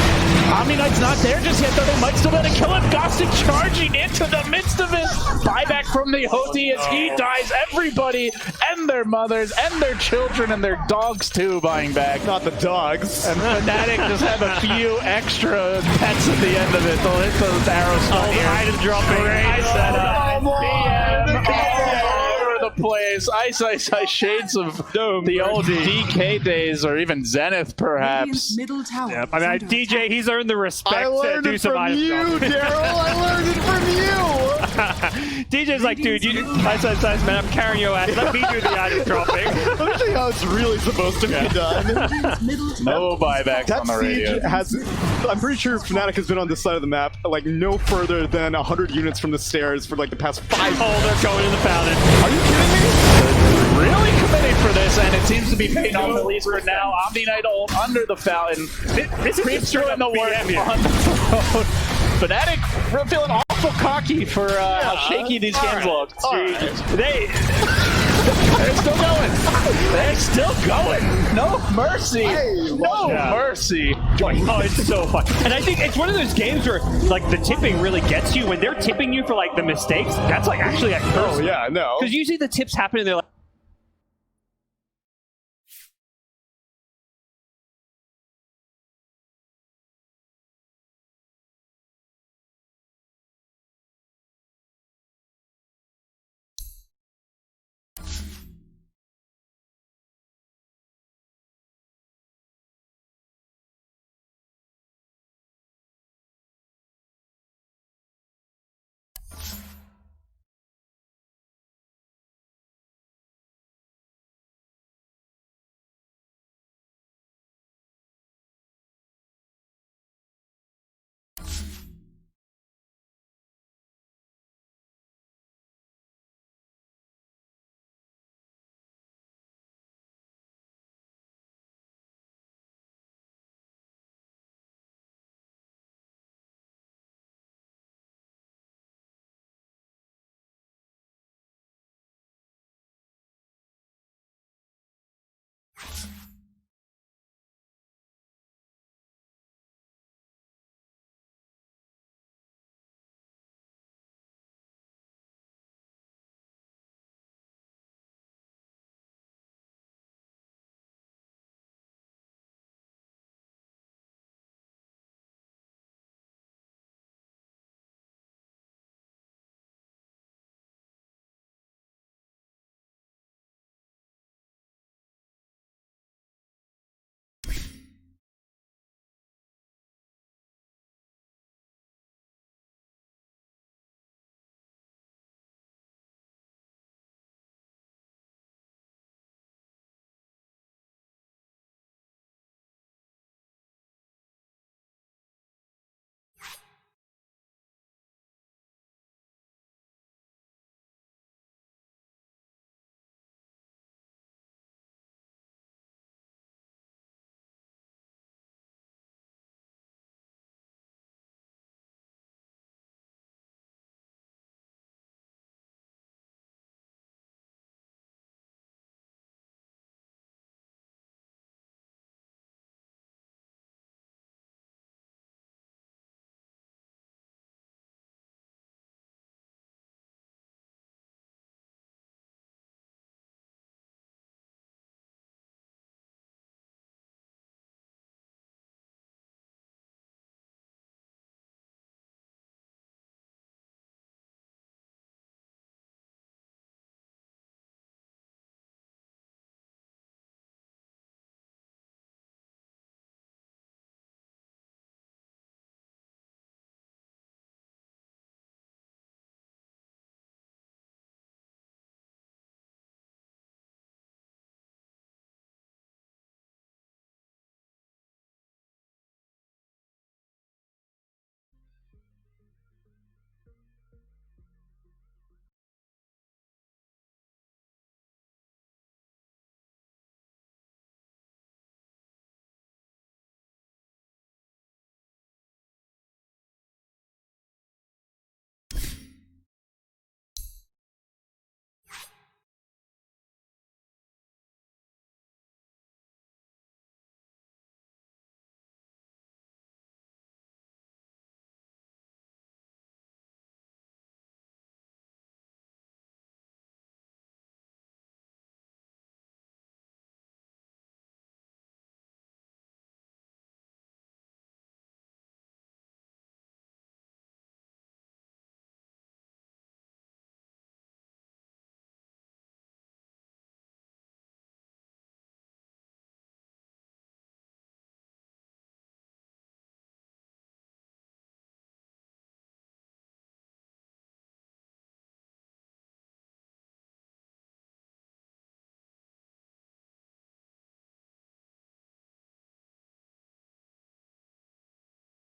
Omni Knight's not there just yet, though. They might still be able to kill him. Gostic charging into the midst of it. Buyback from the OD as he dies. Everybody and their mothers and their children and their dogs, too, buying back. Not the dogs. And Fanatic just have a few extra pets at the end of it. They'll hit those arrows from here. Item dropping. Great setup. Place. Ice, shades of the old DK days, or even Zenith, perhaps. Middle tower. Yep. I mean, DJ, he's earned the respect I to learned do it some from item you, dropping. Daryl. I learned it from you. DJ's like, dude, Ice, man, I'm carrying your ass. Let me do the item dropping. Let me tell you how it's really supposed to be done. No buybacks That on the radio. siege has... I'm pretty sure Fnatic has been on this side of the map, like, no further than 100 units from the stairs for, like, the past 5 Oh, they're going in the fountain. Are you kidding me? Really committed for this, and it seems to be paying off the least for now. Omni Knight ult under the fountain. This is Creeps through in the work BM here. on the road. Fnatic feeling awful cocky for how shaky these games look. They They're still going. They're still going. No mercy. No mercy. Oh, it's so fun. And I think it's one of those games where, like, the tipping really gets you. When they're tipping you for, like, the mistakes, that's, like, actually a curse. Oh, yeah, no. Because usually the tips happen and they're like,